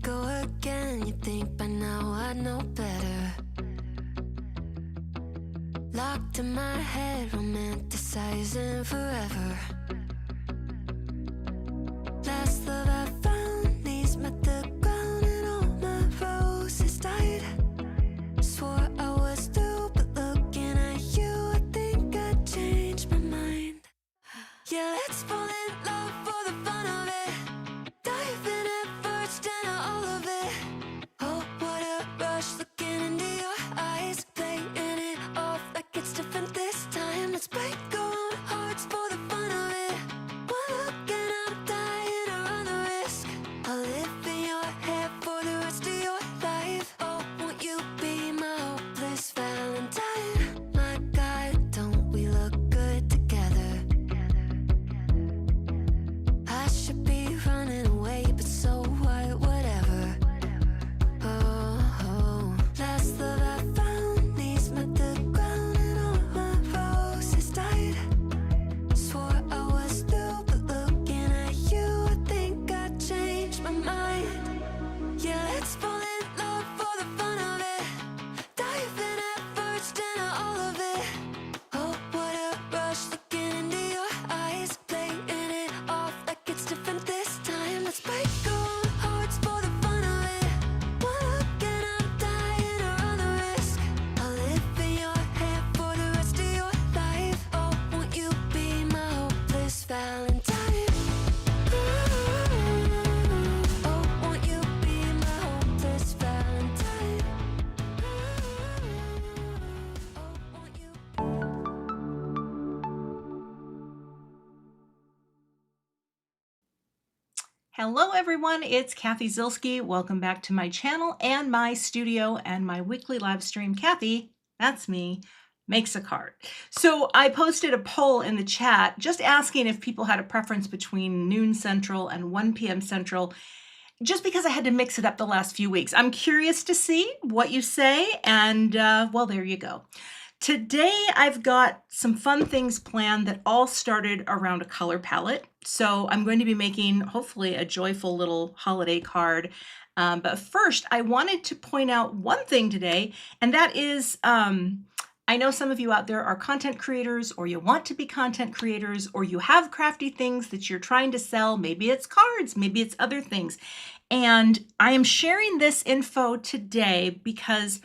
go again. You think by now I know better. Locked in my head, romanticizing forever. Last love I found, knees met the ground and all my roses died. Swore I was through, but looking at you, I think I changed my mind. Yeah, let's fall in love for the fun of it. Dive in at first and all of it. Oh, what a rush, looking into your eyes, playing it off like it's different this time. Let's break our own hearts for the fun of it. One look and I'm dying to run the risk. I'll live in your head for the rest of your life. Oh, won't you be my hopeless Valentine? My God, don't we look good together? I should be running away, but so what, whatever. Oh, last love I found, knees met the ground and all my roses died. Swore I was through, but looking at you, I think I changed my mind. Yeah, let's fall in love for the fun of it. Dive in at first and all of it. Oh, what a rush, looking into your eyes, playing it off like it's different this time. Let's break our own hearts for the fun of it. One look and I'm dying to run the risk. I'll live in your head for the rest of your life. Oh, won't you be my hopeless Valentine? Oh, won't you be my hopeless Valentine? Oh, won't you? Hello everyone, it's Cathy Zilski. Welcome back to my channel and my studio and my weekly live stream. Cathy, that's me, makes a card. So I posted a poll in the chat just asking if people had a preference between noon Central and 1 p.m. Central, just because I had to mix it up the last few weeks. I'm curious to see what you say, and well, there you go. Today, I've got some fun things planned that all started around a color palette. So I'm going to be making, hopefully, a joyful little holiday card. But first, I wanted to point out one thing today, and that is, I know some of you out there are content creators, or you want to be content creators, or you have crafty things that you're trying to sell. Maybe it's cards, maybe it's other things. And I am sharing this info today because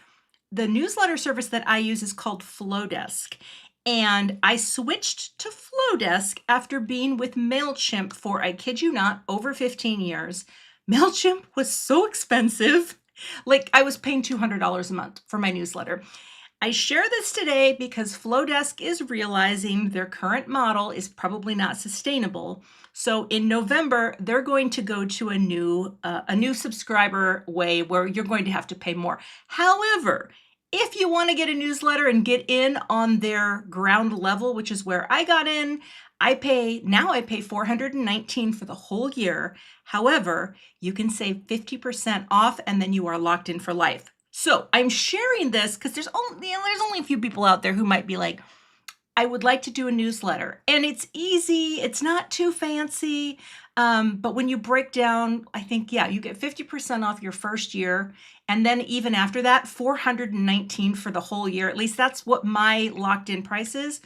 the newsletter service that I use is called Flowdesk, and I switched to Flowdesk after being with MailChimp for, I kid you not, over 15 years. MailChimp was so expensive. Like, I was paying $200 a month for my newsletter. I share this today because Flowdesk is realizing their current model is probably not sustainable. So in November, they're going to go to a new subscriber way where you're going to have to pay more. However, if you want to get a newsletter and get in on their ground level, which is where I got in, I pay $419 for the whole year. However, you can save 50% off and then you are locked in for life. So I'm sharing this because there's only a few people out there who might be like, I would like to do a newsletter, and it's easy. It's not too fancy. But when you break down, I think, yeah, you get 50% off your first year. And then even after that, $419 for the whole year. At least that's what my locked in price is.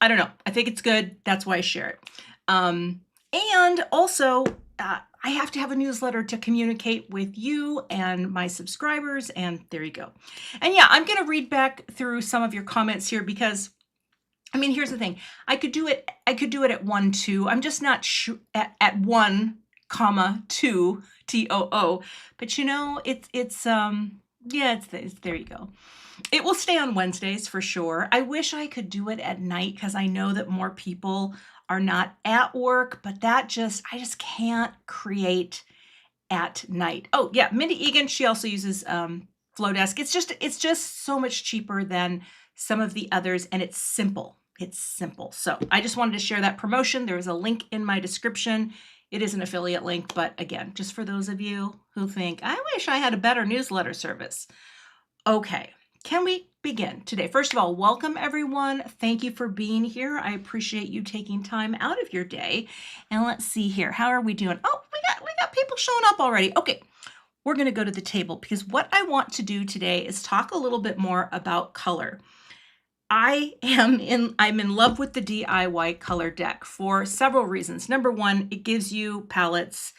I don't know. I think it's good. That's why I share it. And also, I have to have a newsletter to communicate with you and my subscribers, and there you go. And yeah, I'm going to read back through some of your comments here because, I mean, here's the thing. I could do it at 1, 2. I'm just not sure at 1, 2 TOO. But you know, it's there you go. It will stay on Wednesdays for sure. I wish I could do it at night because I know that more people are not at work, but I just can't create at night. Oh yeah, Mindy Egan, she also uses Flowdesk. It's just so much cheaper than some of the others, and it's simple. It's simple. So I just wanted to share that promotion. There is a link in my description. It is an affiliate link, but again, just for those of you who think, I wish I had a better newsletter service. Okay, can we begin today? First of all, welcome everyone. Thank you for being here. I appreciate you taking time out of your day. And let's see here. How are we doing? Oh, we got people showing up already. Okay. we're going to go to the table because what I want to do today is talk a little bit more about color. I'm in love with the DIY color deck for several reasons. Number one, it gives you palettes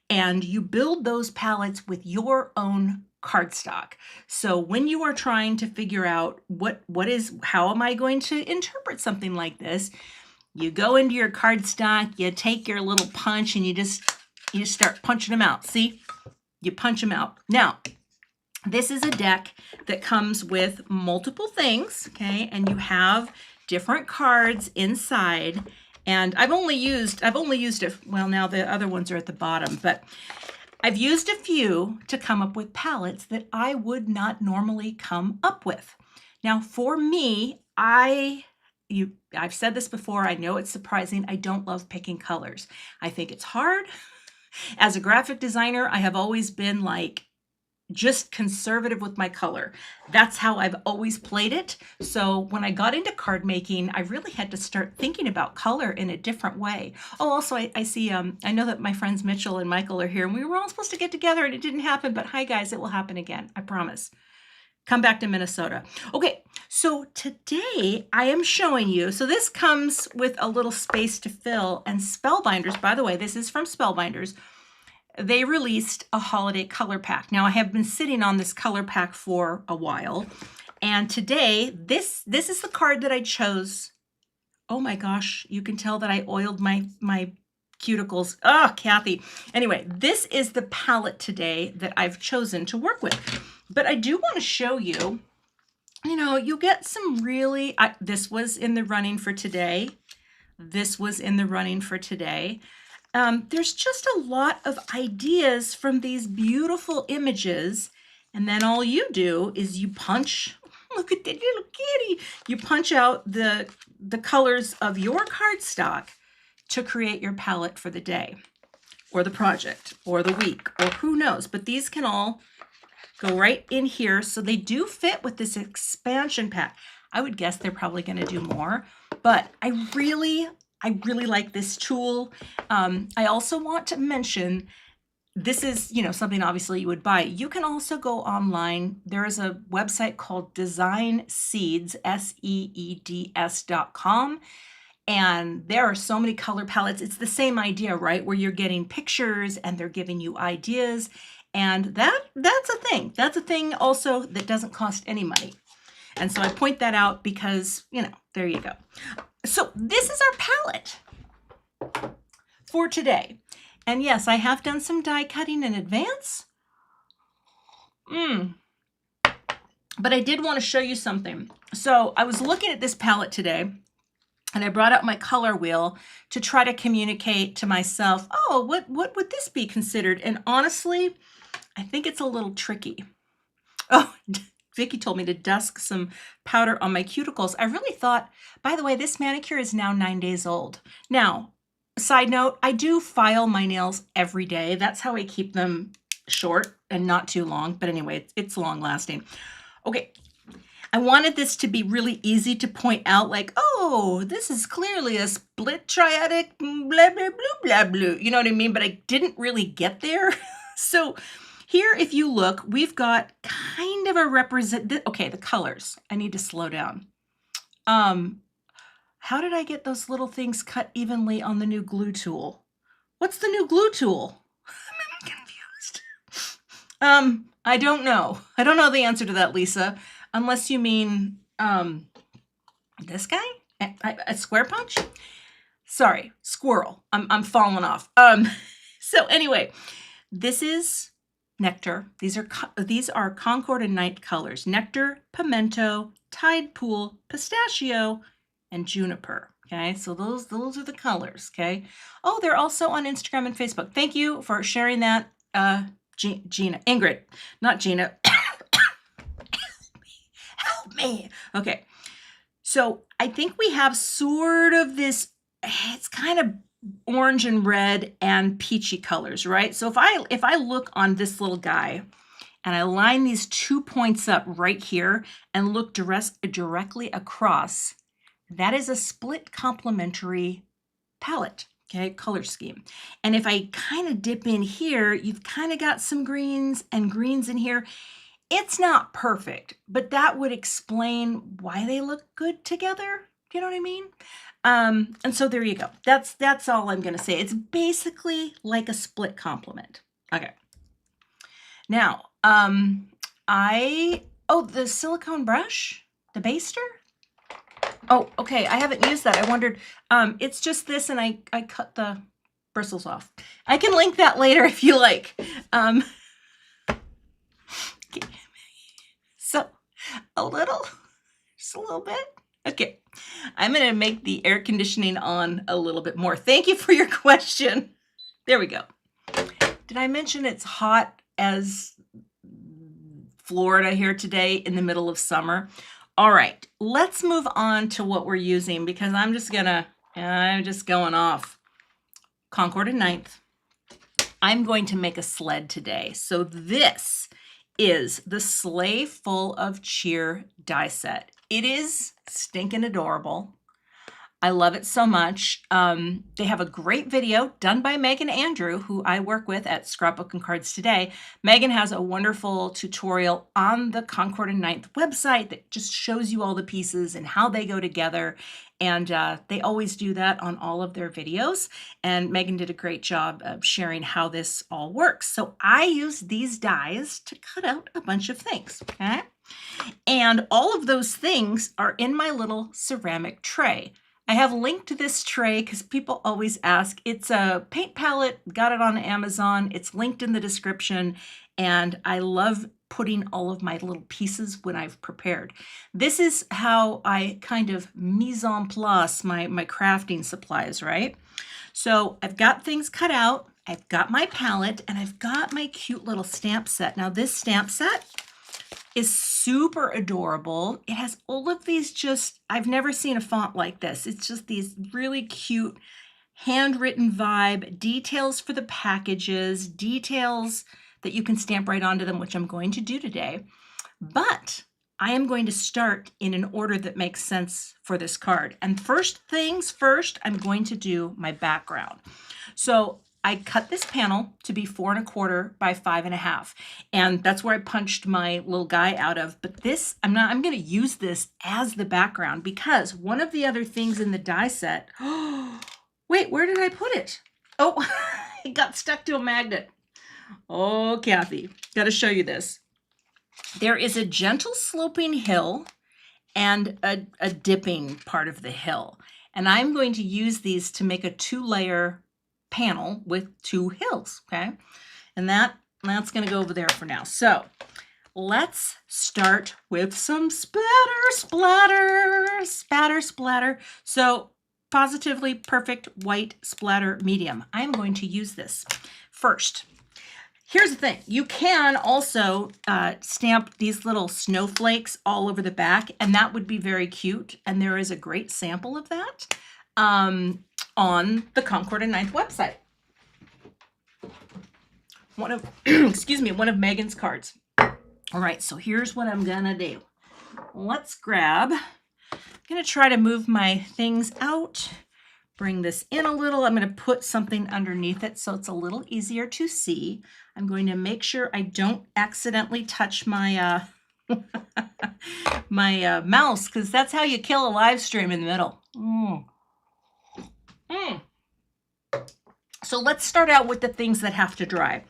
and you build those palettes with your own cardstock. So when you are trying to figure out how am I going to interpret something like this, you go into your cardstock, you take your little punch and you just start punching them out. See? You punch them out. Now, this is a deck that comes with multiple things, okay? And you have different cards inside. And I've only used well, now the other ones are at the bottom, but I've used a few to come up with palettes that I would not normally come up with. Now, for me, I've said this before, I know it's surprising, I don't love picking colors. I think it's hard. As a graphic designer, I have always been like, just conservative with my color. That's how I've always played it. So when I got into card making, I really had to start thinking about color in a different way. Oh, also I see, I know that my friends Mitchell and Michael are here and we were all supposed to get together and it didn't happen, but hi guys, it will happen again. I promise. Come back to Minnesota. Okay, so today I am showing you, so this comes with a little space to fill and Spellbinders, by the way, this is from Spellbinders. They released a holiday color pack. Now I have been sitting on this color pack for a while. And today, this is the card that I chose. Oh my gosh, you can tell that I oiled my cuticles. Oh, Cathy. Anyway, this is the palette today that I've chosen to work with. But I do want to show you, you get some really, this was in the running for today. This was in the running for today. There's just a lot of ideas from these beautiful images. And then all you do is you punch, look at that little kitty. You punch out the colors of your cardstock to create your palette for the day or the project or the week or who knows. But these can all go right in here. So they do fit with this expansion pack. I would guess they're probably going to do more, but I really like this tool. I also want to mention, this is, something obviously you would buy. You can also go online. There is a website called dazeychain, SEEDS.com. And there are so many color palettes. It's the same idea, right? Where you're getting pictures and they're giving you ideas. And that's a thing. That's a thing also that doesn't cost any money. And so I point that out because, there you go. So this is our palette for today. And yes, I have done some die cutting in advance. But I did want to show you something. So I was looking at this palette today and I brought out my color wheel to try to communicate to myself, oh, what would this be considered? And honestly, I think it's a little tricky. Oh, Vicky told me to dust some powder on my cuticles. I really thought, by the way, this manicure is now 9 days old. Now, side note, I do file my nails every day. That's how I keep them short and not too long. But anyway, it's long lasting. Okay, I wanted this to be really easy to point out, like, oh, this is clearly a split triadic blah, blah, blah, blah, blah. You know what I mean? But I didn't really get there. So here, if you look, we've got kind of a okay, the colors. I need to slow down. How did I get those little things cut evenly on the new glue tool? What's the new glue tool? I'm confused. I don't know. I don't know the answer to that, Lisa, unless you mean this guy? A square punch? Sorry, squirrel. I'm falling off. So anyway, this is Nectar. These are Concord and Night colors. Nectar, Pimento, Tide Pool, Pistachio, and Juniper. Okay, so those are the colors. Okay. Oh, they're also on Instagram and Facebook. Thank you for sharing that, Gina, Ingrid, not Gina. Help me. Okay, so I think we have sort of this. It's kind of orange and red and peachy colors, right? So if I look on this little guy and I line these 2 points up right here and look directly across, that is a split complementary palette. okay, color scheme. And if I kind of dip in here, you've kind of got some greens and greens in here. It's not perfect, but that would explain why they look good together. Do you know what I mean? And so there you go. That's all I'm gonna say. It's basically like a split complement. Okay. Now, the silicone brush, the baster. Oh, okay. I haven't used that. I wondered. It's just this, and I cut the bristles off. I can link that later if you like. So just a little bit. Okay, I'm gonna make the air conditioning on a little bit more. Thank you for your question. There we go. Did I mention it's hot as Florida here today in the middle of summer? All right, let's move on to what we're using because I'm just going off. Concord and Ninth. I'm going to make a sled today. So this is the Sleigh Full of Cheer die set. It is stinking adorable. I love it so much. They have a great video done by Megan Andrew, who I work with at Scrapbook and Cards Today. Megan has a wonderful tutorial on the Concord and Ninth website that just shows you all the pieces and how they go together. And they always do that on all of their videos. And Megan did a great job of sharing how this all works. So I use these dies to cut out a bunch of things, okay? And all of those things are in my little ceramic tray. I have linked to this tray because people always ask. It's a paint palette, got it on Amazon. It's linked in the description. And I love putting all of my little pieces when I've prepared. This is how I kind of mise en place my crafting supplies, right? So I've got things cut out, I've got my palette, and I've got my cute little stamp set. Now this stamp set is super adorable. It has all of these I've never seen a font like this. It's just these really cute handwritten vibe, details for the packages, details that you can stamp right onto them, which I'm going to do today. But I am going to start in an order that makes sense for this card. And first things first, I'm going to do my background. So I cut this panel to be 4 1/4 by 5 1/2. And that's where I punched my little guy out of. But this, I'm going to use this as the background because one of the other things in the die set, wait, where did I put it? Oh, it got stuck to a magnet. Oh, Cathy, got to show you this. There is a gentle sloping hill and a dipping part of the hill. And I'm going to use these to make a 2-layer panel with 2 hills, okay? And that's going to go over there for now. So let's start with some splatter. So positively perfect white splatter medium. I'm going to use this first. Here's the thing. You can also stamp these little snowflakes all over the back, and that would be very cute. And there is a great sample of that on the Concord and Ninth website. One of, excuse me, one of Megan's cards. All right, so here's what I'm gonna do. Let's grab, I'm gonna try to move my things out, bring this in a little. I'm gonna put something underneath it so it's a little easier to see. I'm going to make sure I don't accidentally touch my my mouse, because that's how you kill a live stream in the middle. So let's start out with the things that have to dry.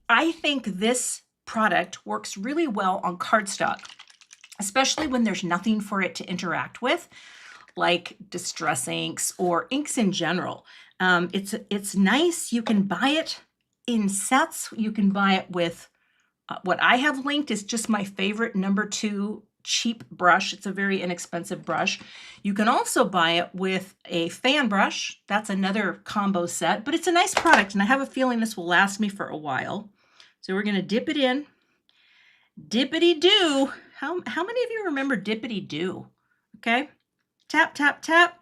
I think this product works really well on cardstock, especially when there's nothing for it to interact with, like distress inks or inks in general. It's nice. You can buy it in sets. You can buy it with what I have linked is just my favorite #2 cheap brush. It's a very inexpensive brush. You can also buy it with a fan brush. That's another combo set, but it's a nice product, and I have a feeling this will last me for a while. So we're going to dip it in. Dippity-doo. How many of you remember dippity-doo? Okay. Tap, tap, tap.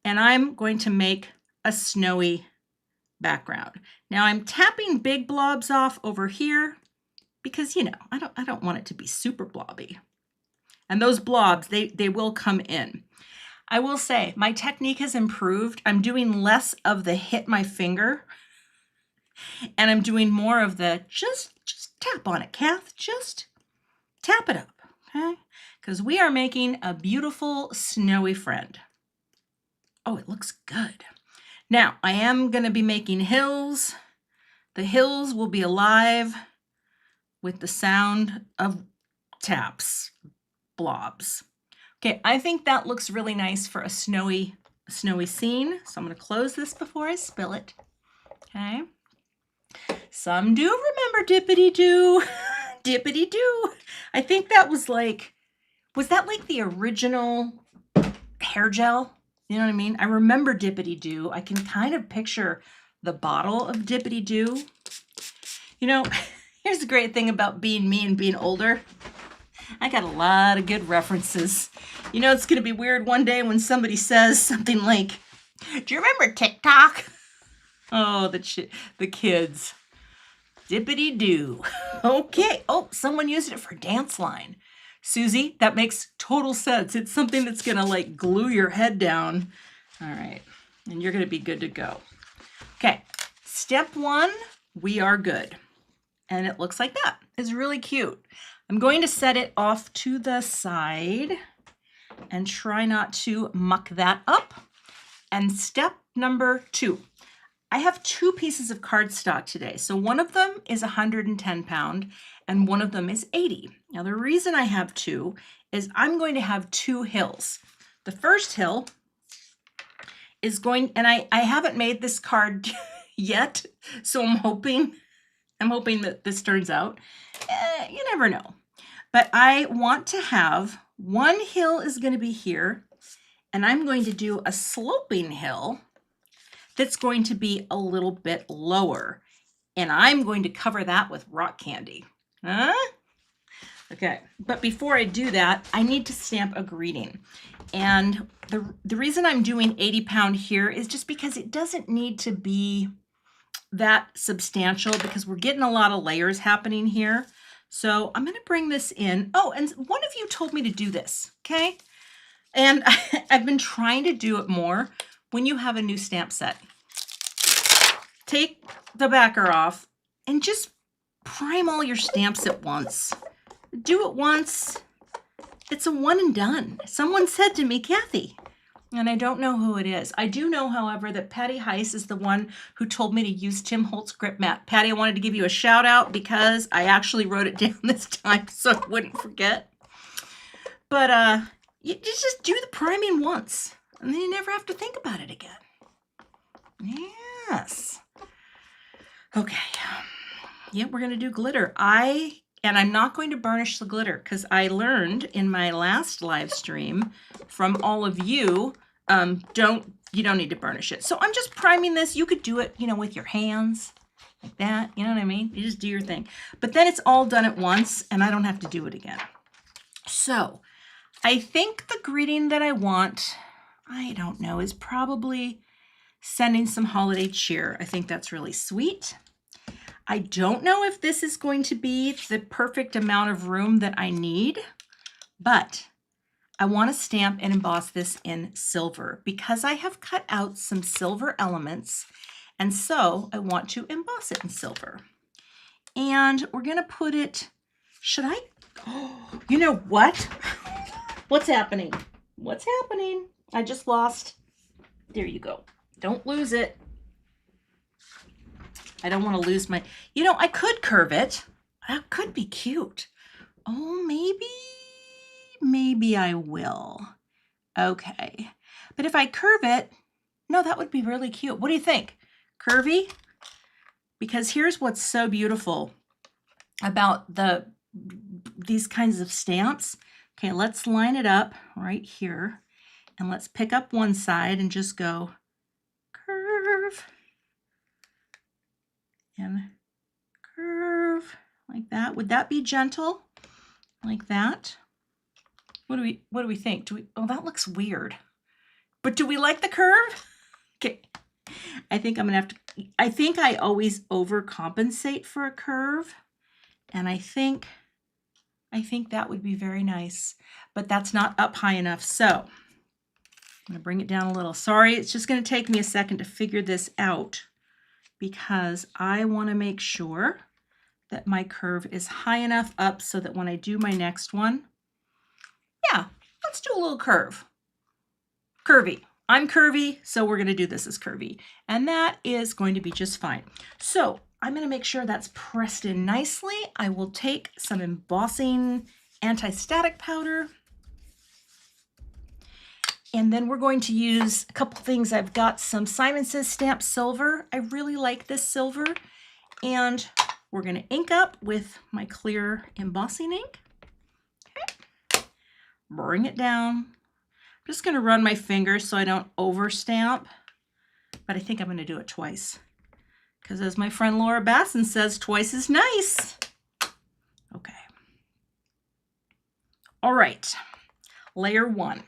And I'm going to make a snowy background. Now I'm tapping big blobs off over here because, you know, I don't want it to be super blobby. And those blobs, they will come in. I will say my technique has improved. I'm doing less of the hit my finger, and I'm doing more of the just tap on it, Kath. Just tap it up, okay? Because we are making a beautiful snowy friend. Oh, it looks good. Now, I am going to be making hills. The hills will be alive with the sound of taps, blobs. Okay, I think that looks really nice for a snowy scene. So I'm going to close this before I spill it. Okay. Some do remember Dippity-Doo. Dippity-Doo. I think that was that like the original hair gel? You know what I mean? I remember Dippity-Doo. I can kind of picture the bottle of Dippity-Doo. You know, here's the great thing about being me and being older. I got a lot of good references. You know, it's going to be weird one day when somebody says something like, do you remember TikTok? Oh, the kids. Dippity-Doo. Okay. Oh, someone used it for dance line. Susie, that makes total sense. It's something that's going to like glue your head down. All right. And you're going to be good to go. Okay. Step 1, we are good. And it looks like that. It's really cute. I'm going to set it off to the side and try not to muck that up. And step number 2. I have 2 pieces of cardstock today. So one of them is 110 pound and one of them is 80. Now the reason I have 2 is I'm going to have 2 hills. The first hill is going, and I haven't made this card yet, so I'm hoping that this turns out. You never know. But I want to have one hill is going to be here, and I'm going to do a sloping hill that's going to be a little bit lower. And I'm going to cover that with rock candy. Huh? Okay, but before I do that, I need to stamp a greeting. And the reason I'm doing 80 pound here is just because it doesn't need to be that substantial because we're getting a lot of layers happening here. So I'm going to bring this in. Oh, and one of you told me to do this, okay? And I've been trying to do it more when you have a new stamp set. Take the backer off and just prime all your stamps at once. Do it once. It's a one and done. Someone said to me, Kathy, and I don't know who it is. I do know, however, that Patty Heiss is the one who told me to use Tim Holtz grip mat. Patty, I wanted to give you a shout out because I actually wrote it down this time so I wouldn't forget. But you just do the priming once and then you never have to think about it again. Yes. Okay. Yeah, we're going to do glitter. And I'm not going to burnish the glitter because I learned in my last live stream from all of you, you don't need to burnish it. So I'm just priming this. You could do it, with your hands like that. You know what I mean? You just do your thing. But then it's all done at once and I don't have to do it again. So I think the greeting that I want, I don't know, is probably sending some holiday cheer. I think that's really sweet. I don't know if this is going to be the perfect amount of room that I need, but I want to stamp and emboss this in silver because I have cut out some silver elements, and so I want to emboss it in silver. And we're going to put it, oh, you know what? What's happening? What's happening? I just lost. There you go. Don't lose it. I don't want to lose my, I could curve it. That could be cute. Oh, maybe I will. Okay. But if I curve it, no, that would be really cute. What do you think? Curvy? Because here's what's so beautiful about these kinds of stamps. Okay, let's line it up right here. And let's pick up one side and just go curve. And curve like that. Would that be gentle? Like that? What do we think? Oh, that looks weird. But do we like the curve? Okay. I think I always overcompensate for a curve. And I think that would be very nice, but that's not up high enough. So I'm going to bring it down a little. Sorry, it's just going to take me a second to figure this out because I want to make sure that my curve is high enough up so that when I do my next one, yeah, let's do a little curve. Curvy. I'm curvy, so we're going to do this as curvy. And that is going to be just fine. So I'm going to make sure that's pressed in nicely. I will take some embossing anti-static powder. And then we're going to use a couple things. I've got some Simon Says Stamped Silver. I really like this silver. And we're going to ink up with my clear embossing ink. Okay. Bring it down. I'm just going to run my fingers so I don't over stamp. But I think I'm going to do it twice. Because as my friend Laura Basson says, twice is nice. Okay. All right. Layer 1.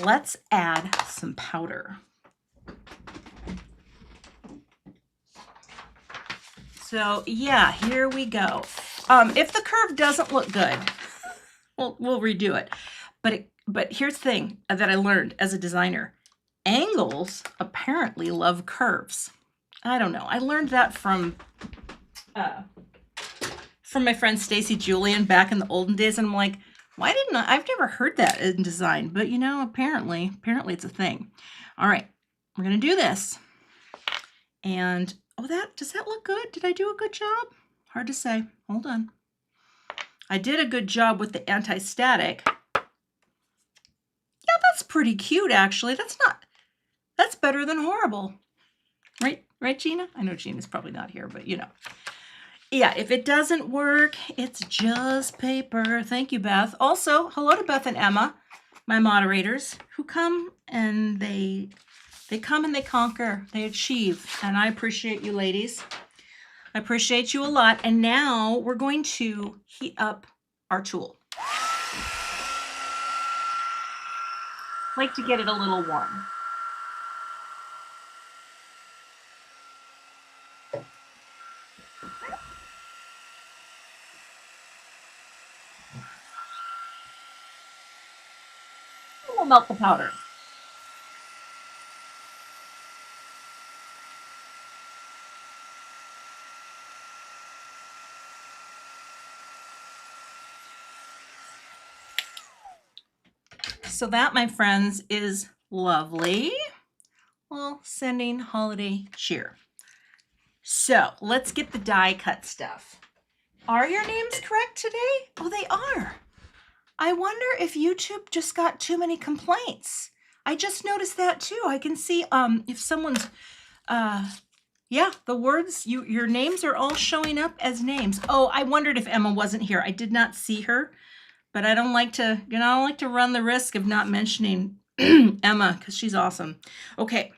Let's add some powder. So yeah, here we go. If the curve doesn't look good, we'll redo it. But here's the thing that I learned as a designer. Angles apparently love curves. I don't know. I learned that from my friend Stacy Julian back in the olden days, and I'm like, why didn't I've never heard that in design, but you know, apparently it's a thing. All right, we're gonna do this. And does that look good? Did I do a good job? Hard to say. Hold on. I did a good job with the anti-static. Yeah, that's pretty cute actually. That's better than horrible. Right, Gina? I know Gina's probably not here, but you know. Yeah, if it doesn't work, it's just paper. Thank you, Beth. Also, hello to Beth and Emma, my moderators, who come and they come and they conquer, they achieve, and I appreciate you ladies. I appreciate you a lot. And now we're going to heat up our tool. I like to get it a little warm. We'll melt the powder. So that, my friends, is lovely. Well, sending holiday cheer. So let's get the die cut stuff. Are your names correct today? Oh, they are. I wonder if YouTube just got too many complaints. I just noticed that too. I can see if someone's, yeah, the words, your names are all showing up as names. Oh, I wondered if Emma wasn't here. I did not see her, but I don't like to, I don't like to run the risk of not mentioning Emma because she's awesome. Okay,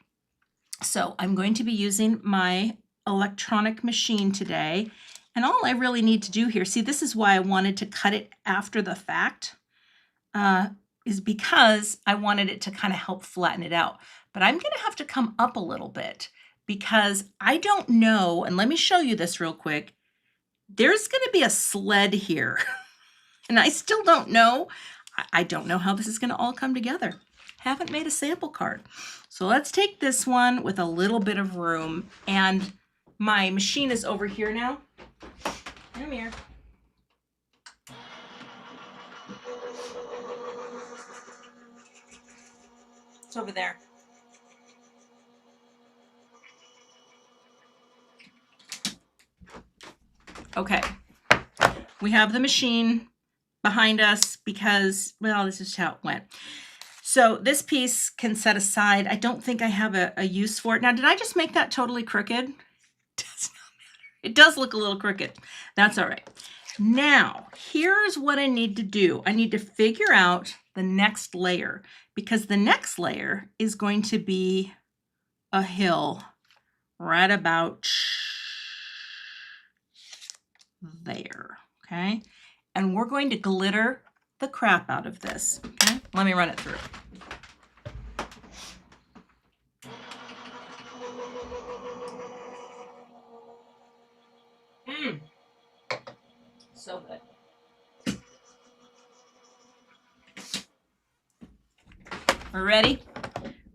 so I'm going to be using my electronic machine today. And all I really need to do here, see, this is why I wanted to cut it after the fact, is because I wanted it to kind of help flatten it out. But I'm going to have to come up a little bit because I don't know, and let me show you this real quick. There's going to be a sled here, and I still don't know. I don't know how this is going to all come together. Haven't made a sample card. So let's take this one with a little bit of room, and my machine is over here now. Come here. It's over there. Okay. We have the machine behind us because, well, this is how it went. So this piece can set aside. I don't think I have a use for it. Now, did I just make that totally crooked? Does not matter. It does look a little crooked. That's all right. Now, here's what I need to do. I need to figure out the next layer because the next layer is going to be a hill right about there, okay? And we're going to glitter the crap out of this, okay? Let me run it through. So good. We're ready?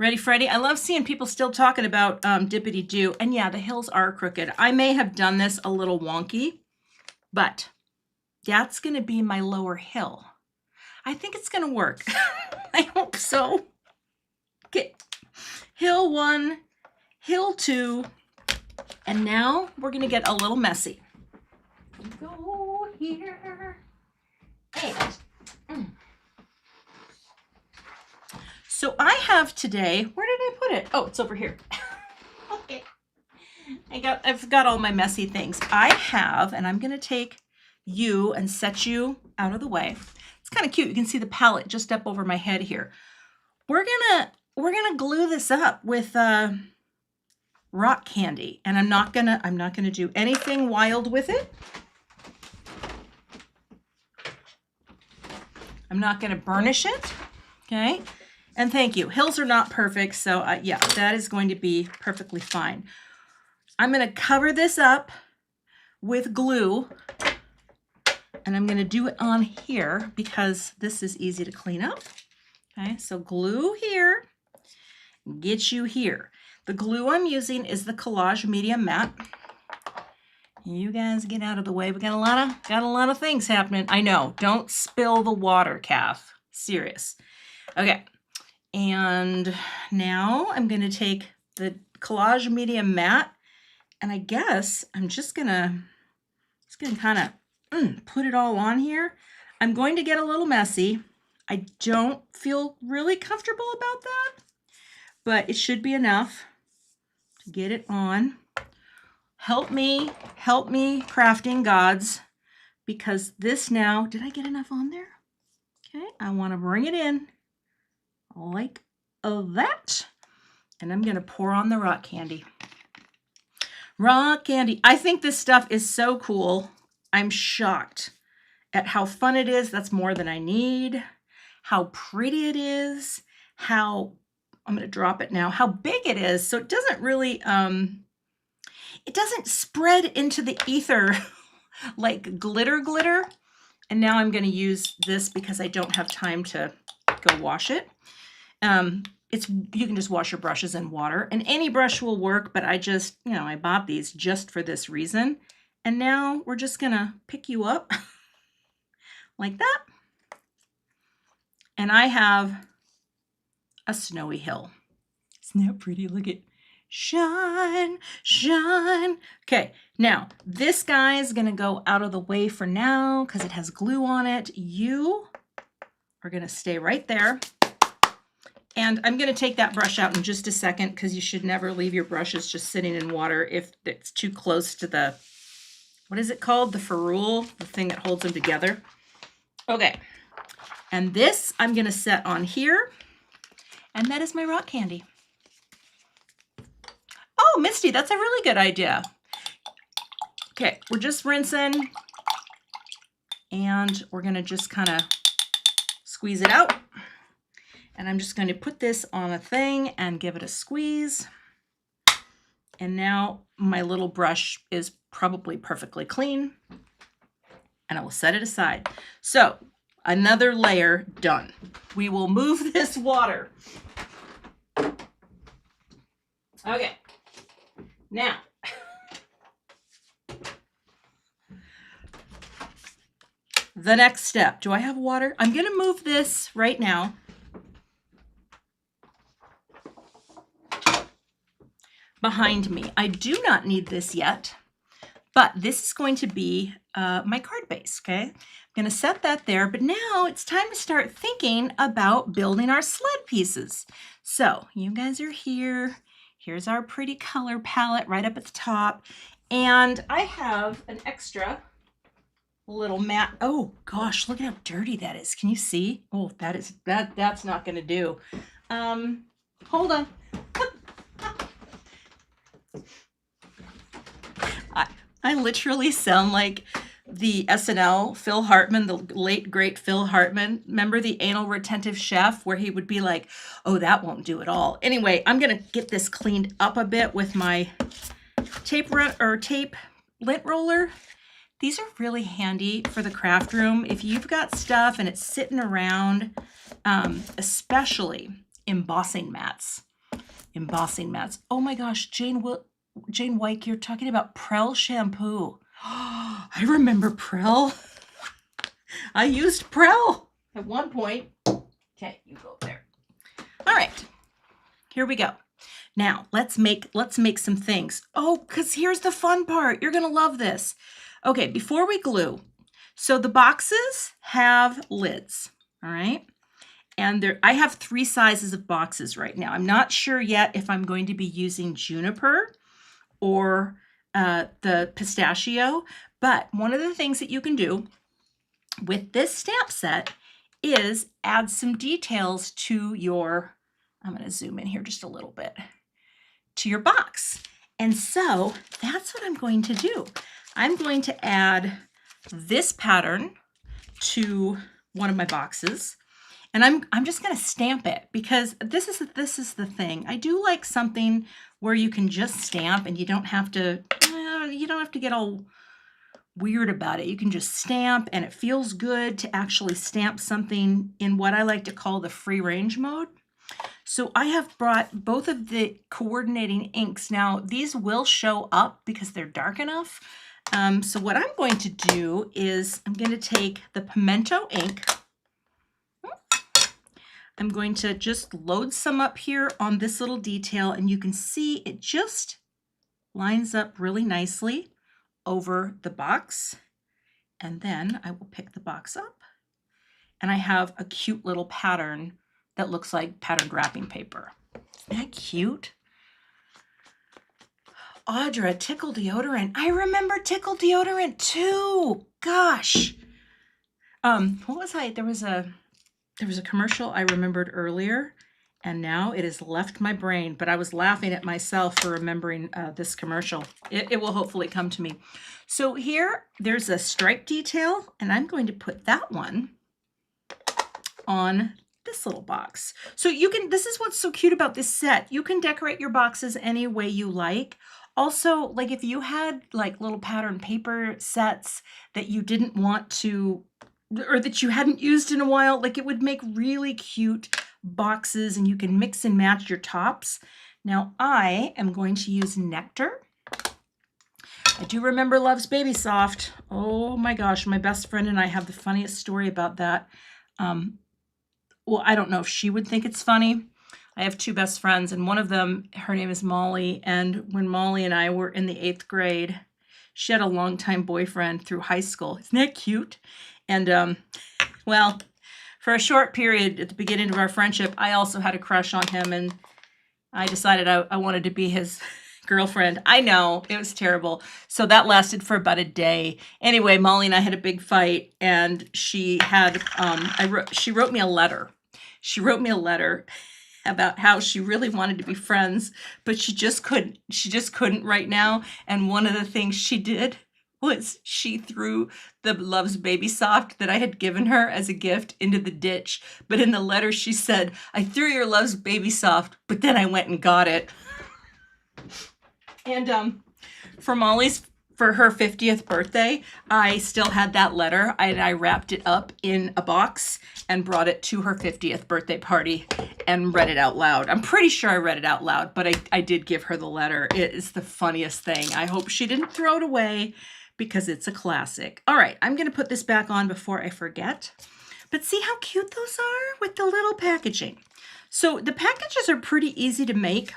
Ready, Freddy? I love seeing people still talking about Dippity-Doo. And yeah, the hills are crooked. I may have done this a little wonky, but that's going to be my lower hill. I think it's going to work. I hope so. Okay. Hill 1, hill 2, and now we're going to get a little messy. Go here. And so I have today, where did I put it? Oh, it's over here. Okay. I've got all my messy things. I have, and I'm going to take you and set you out of the way. It's kind of cute. You can see the palette just up over my head here. We're gonna glue this up with rock candy, and I'm not gonna do anything wild with it. I'm not gonna burnish it. Okay, and thank you. Hills are not perfect, so yeah, that is going to be perfectly fine. I'm gonna cover this up with glue. And I'm going to do it on here because this is easy to clean up. Okay, so glue here, get you here. The glue I'm using is the Collage Medium Matte. You guys get out of the way. We got a lot of things happening. I know. Don't spill the water, Kath. Serious. Okay. And now I'm going to take the Collage Medium Matte, and I guess I'm just gonna kind of put it all on here. I'm going to get a little messy. I don't feel really comfortable about that, but it should be enough to get it on. Help me, crafting gods, because this now, did I get enough on there? Okay, I want to bring it in like that, and I'm going to pour on the rock candy. Rock candy. I think this stuff is so cool. I'm shocked at how fun it is. That's more than I need. How pretty it is. How, I'm going to drop it now, how big it is. So it doesn't really, it doesn't spread into the ether like glitter. And now I'm going to use this because I don't have time to go wash it. You can just wash your brushes in water, and any brush will work, but I just, I bought these just for this reason. And now we're just gonna pick you up like that. And I have a snowy hill. Isn't that pretty? Look at shine, shine. Okay, now this guy is gonna go out of the way for now because it has glue on it. You are gonna stay right there. And I'm going to take that brush out in just a second because you should never leave your brushes just sitting in water if it's too close to the, what is it called? The ferrule, the thing that holds them together. Okay. And this I'm going to set on here. And that is my rock candy. Oh, Misty, that's a really good idea. Okay, we're just rinsing. And we're going to just kind of squeeze it out. And I'm just going to put this on a thing and give it a squeeze. And now my little brush is probably perfectly clean. And I will set it aside. So another layer done. We will move this water. Okay. Now, the next step. Do I have water? I'm going to move this right now. Behind me. I do not need this yet, but this is going to be my card base, okay? I'm going to set that there, but now it's time to start thinking about building our sled pieces. So you guys are here. Here's our pretty color palette right up at the top, and I have an extra little mat. Oh gosh, look at how dirty that is. Can you see? Oh, that's not going to do. Hold on. I literally sound like the SNL Phil Hartman, the late great Phil Hartman. Remember the anal retentive chef where he would be like, oh, that won't do at all. Anyway, I'm going to get this cleaned up a bit with my tape lint roller. These are really handy for the craft room. If you've got stuff and it's sitting around, especially embossing mats. embossing mats. Oh my gosh, Jane Wyke, you're talking about Prell shampoo. I remember Prell. I used Prell at one point. Okay, you go there. All right, here we go. Now let's make some things. Oh, because here's the fun part. You're gonna love this. Okay, before we glue, so the boxes have lids, all right? And I have 3 sizes of boxes right now. I'm not sure yet if I'm going to be using juniper or the pistachio, but one of the things that you can do with this stamp set is add some details to your, I'm going to zoom in here just a little bit, to your box. And so that's what I'm going to do. I'm going to add this pattern to one of my boxes. And I'm just going to stamp it because this is the thing. I do like something where you can just stamp and you don't have to get all weird about it. You can just stamp and it feels good to actually stamp something in what I like to call the free range mode. So I have brought both of the coordinating inks. Now these will show up because they're dark enough. So what I'm going to do is I'm going to take the pimento ink. I'm going to just load some up here on this little detail, and you can see it just lines up really nicely over the box. And then I will pick the box up, and I have a cute little pattern that looks like patterned wrapping paper. Isn't that cute? Audra, Tickle deodorant. I remember Tickle deodorant too. Gosh. What was I? There was a commercial I remembered earlier, and now it has left my brain, but I was laughing at myself for remembering this commercial. It will hopefully come to me. So here, there's a stripe detail, and I'm going to put that one on this little box. So you can, this is what's so cute about this set. You can decorate your boxes any way you like. Also, like if you had like little pattern paper sets that you didn't want to, or that you hadn't used in a while, like it would make really cute boxes, and you can mix and match your tops. Now I am going to use Nectar. I do remember Love's Baby Soft. Oh my gosh, my best friend and I have the funniest story about that. Well, I don't know if she would think it's funny. I have 2 best friends, and one of them, her name is Molly, and when Molly and I were in the 8th grade, she had a longtime boyfriend through high school. Isn't that cute? And well, for a short period at the beginning of our friendship, I also had a crush on him, and I decided I wanted to be his girlfriend. I know, it was terrible. So that lasted for about a day. Anyway, Molly and I had a big fight, and she had, she wrote me a letter. She wrote me a letter about how she really wanted to be friends, but she just couldn't right now. And one of the things she did was she threw the Love's Baby Soft that I had given her as a gift into the ditch. But in the letter she said, "I threw your Love's Baby Soft, but then I went and got it." And for her 50th birthday, I still had that letter, and I wrapped it up in a box and brought it to her 50th birthday party and read it out loud. I'm pretty sure I read it out loud, but I did give her the letter. It is the funniest thing. I hope she didn't throw it away because it's a classic. All right, I'm going to put this back on before I forget. But see how cute those are with the little packaging. So the packages are pretty easy to make.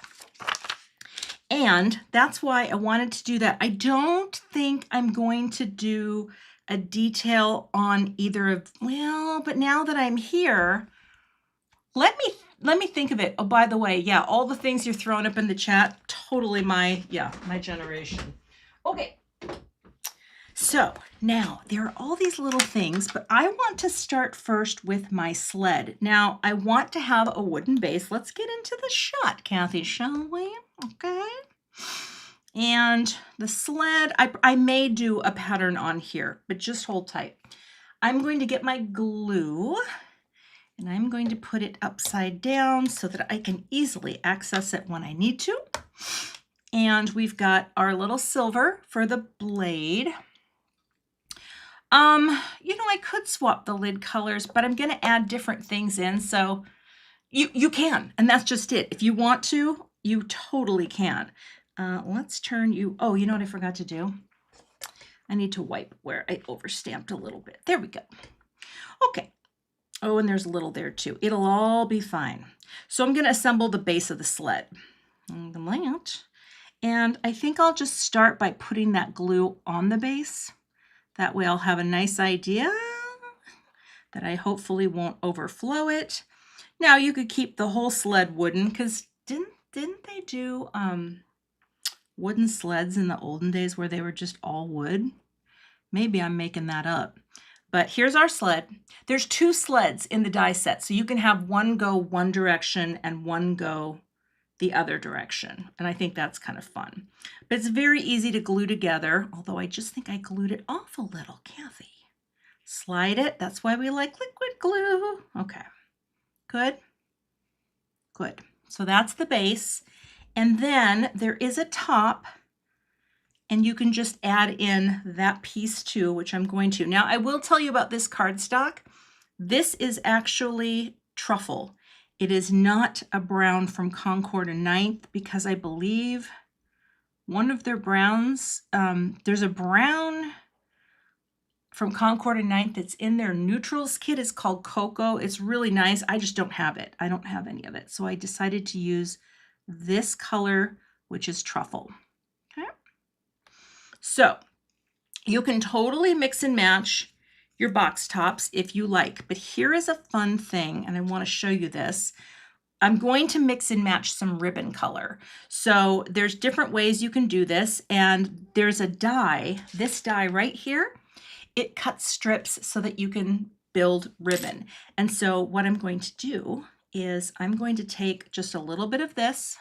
And that's why I wanted to do that. I don't think I'm going to do a detail on either of, well, but now that I'm here, let me think of it. Oh, by the way, yeah, all the things you're throwing up in the chat, totally my generation. Okay. So now there are all these little things, but I want to start first with my sled. Now I want to have a wooden base. Let's get into the shot, Cathy, shall we? Okay. And the sled, I may do a pattern on here, but just hold tight. I'm going to get my glue, and I'm going to put it upside down so that I can easily access it when I need to. And we've got our little silver for the blade. You know, I could swap the lid colors, but I'm going to add different things in, so you can, and that's just it. If you want to, You totally can. Let's turn you, oh, you know what I forgot to do? I need to wipe where I overstamped a little bit. There we go. Okay. Oh, and there's a little there too. It'll all be fine. So I'm going to assemble the base of the sled. And I think I'll just start by putting that glue on the base. That way I'll have a nice idea that I hopefully won't overflow it. Now you could keep the whole sled wooden, because didn't they do wooden sleds in the olden days where they were just all wood? Maybe I'm making that up. But here's our sled. There's 2 sleds in the die set, so you can have one go one direction and one go the other direction. And I think that's kind of fun. But it's very easy to glue together, although I just think I glued it off a little, Kathy. Slide it. That's why we like liquid glue. Okay. Good. Good. So that's the base. And then there is a top, and you can just add in that piece too, which I'm going to. Now, I will tell you about this cardstock. This is actually truffle. It is not a brown from Concord and Ninth, because I believe one of their browns, there's a brown from Concord and Ninth that's in their neutrals kit. It's called Cocoa. It's really nice. I just don't have it. I don't have any of it. So I decided to use this color, which is truffle. Okay. So you can totally mix and match your box tops if you like, but here is a fun thing, and I want to show you this. I'm going to mix and match some ribbon color. So there's different ways you can do this, and there's a die, this die right here. It cuts strips so that you can build ribbon. And so what I'm going to do is I'm going to take just a little bit of this,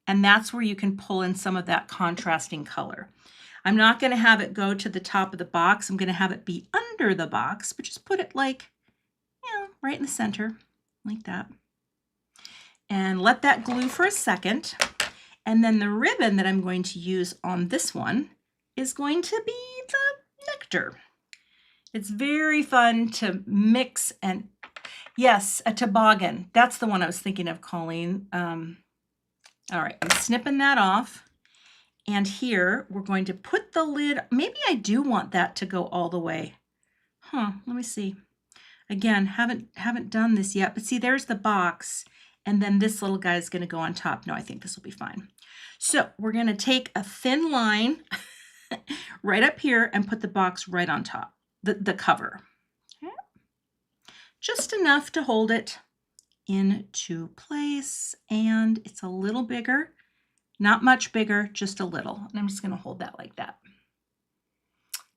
and that's where you can pull in some of that contrasting color. I'm not going to have it go to the top of the box. I'm going to have it be under the box, but just put it like, right in the center, like that. And let that glue for a second. And then the ribbon that I'm going to use on this one is going to be the nectar. It's very fun to mix, and yes, a toboggan. That's the one I was thinking of, Colleen. All right, I'm snipping that off. And here we're going to put the lid. Maybe I do want that to go all the way. Let me see. Again, haven't done this yet, but see, there's the box, and then this little guy is going to go on top. No, I think this will be fine. So we're going to take a thin line right up here and put the box right on top, the cover. Okay. Just enough to hold it into place, and it's a little bigger. Not much bigger, just a little. And I'm just going to hold that like that.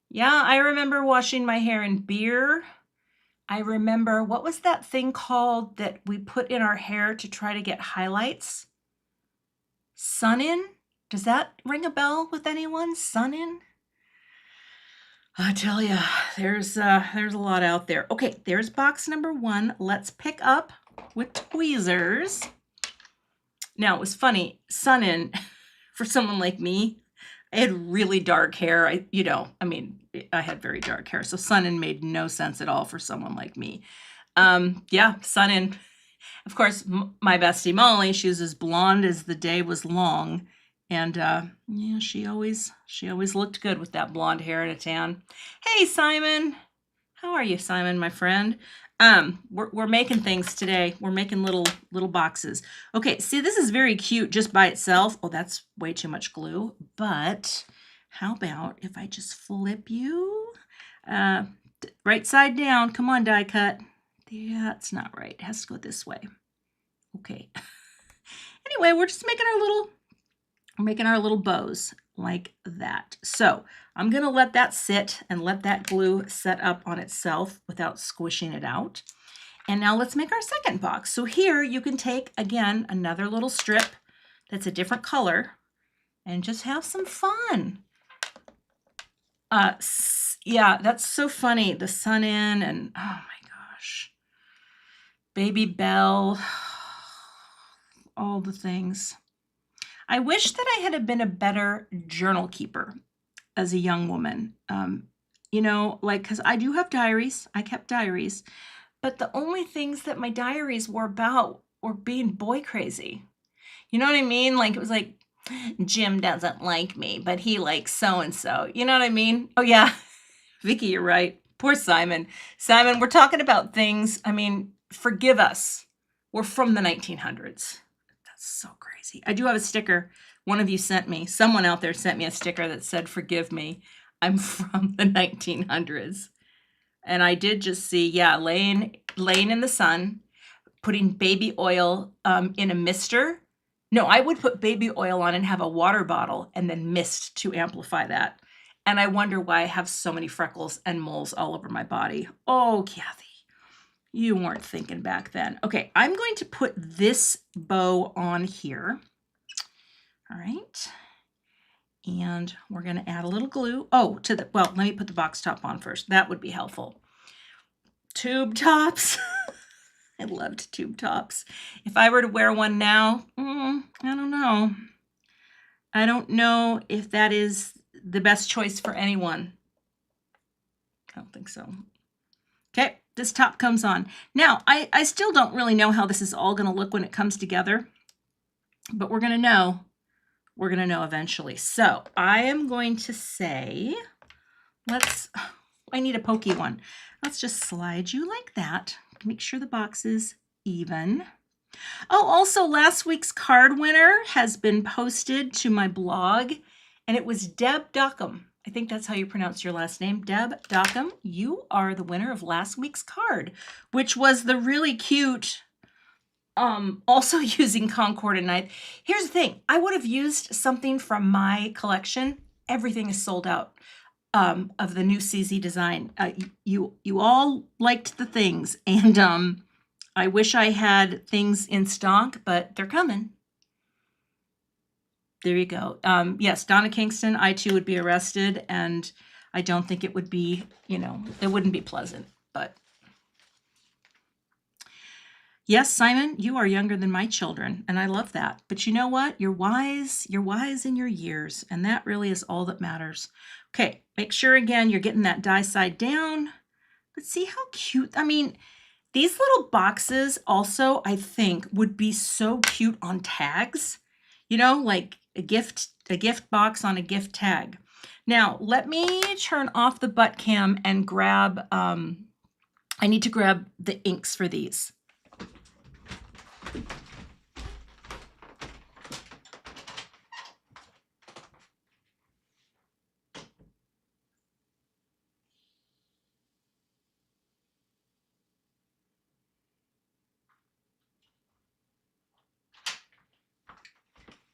Yeah, I remember washing my hair in beer. I remember, what was that thing called that we put in our hair to try to get highlights? Sun-In? Does that ring a bell with anyone? Sun-In? I tell you, there's a lot out there. Okay, there's box number 1. Let's pick up with tweezers. Now, it was funny, Sun-In, for someone like me, I had really dark hair. I had very dark hair, so Sun-In made no sense at all for someone like me. Yeah, Sun-In. Of course, my bestie Molly, she was as blonde as the day was long, and yeah, she always looked good with that blonde hair and a tan. Hey, Simon, how are you, Simon, my friend? We're making things today. We're making little boxes. Okay, see, this is very cute just by itself. Oh, that's way too much glue. But how about if I just flip you right side down? Come on, die cut. That's not right. It has to go this way. Okay. Anyway, we're just making our little bows like that. So I'm going to let that sit and let that glue set up on itself without squishing it out. And now let's make our second box. So here you can take, again, another little strip that's a different color and just have some fun. Yeah, that's so funny. The Sun-In and, oh my gosh, Baby Belle, all the things. I wish that I had been a better journal keeper as a young woman. Because I do have diaries. I kept diaries. But the only things that my diaries were about were being boy crazy. You know what I mean? Like, it was like, Jim doesn't like me, but he likes so-and-so. You know what I mean? Oh, yeah. Vicky, you're right. Poor Simon. Simon, we're talking about things. I mean, forgive us. We're from the 1900s. That's so crazy. I do have a sticker. One of you sent me. Someone out there sent me a sticker that said, forgive me. I'm from the 1900s. And I did just see, yeah, laying in the sun, putting baby oil in a mister. No, I would put baby oil on and have a water bottle and then mist to amplify that. And I wonder why I have so many freckles and moles all over my body. Oh, Cathy, you weren't thinking back then. Okay, I'm going to put this bow on here. All right. And we're going to add a little glue. Oh, well, let me put the box top on first. That would be helpful. Tube tops. I loved tube tops. If I were to wear one now, I don't know. I don't know if that is the best choice for anyone. I don't think so. Okay, this top comes on. Now, I still don't really know how this is all going to look when it comes together, but we're going to know. We're going to know eventually. So I am going to say, I need a pokey one. Let's just slide you like that. Make sure the box is even. Oh, also last week's card winner has been posted to my blog, and it was Deb Dockham. I think that's how you pronounce your last name, Deb Dockham. You are the winner of last week's card, which was the really cute, also using Concord and Knife. Here's the thing. I would have used something from my collection. Everything is sold out of the new CZ design. You all liked the things, and I wish I had things in stock, but they're coming. There you go. Yes, Donna Kingston, I too would be arrested, and I don't think it would be, it wouldn't be pleasant, but yes, Simon, you are younger than my children, and I love that. But you know what? You're wise in your years, and that really is all that matters. Okay, make sure again you're getting that die side down. But see how cute. I mean, these little boxes also, I think, would be so cute on tags. Like a gift box on a gift tag. Now, let me turn off the butt cam and grab, I need to grab the inks for these.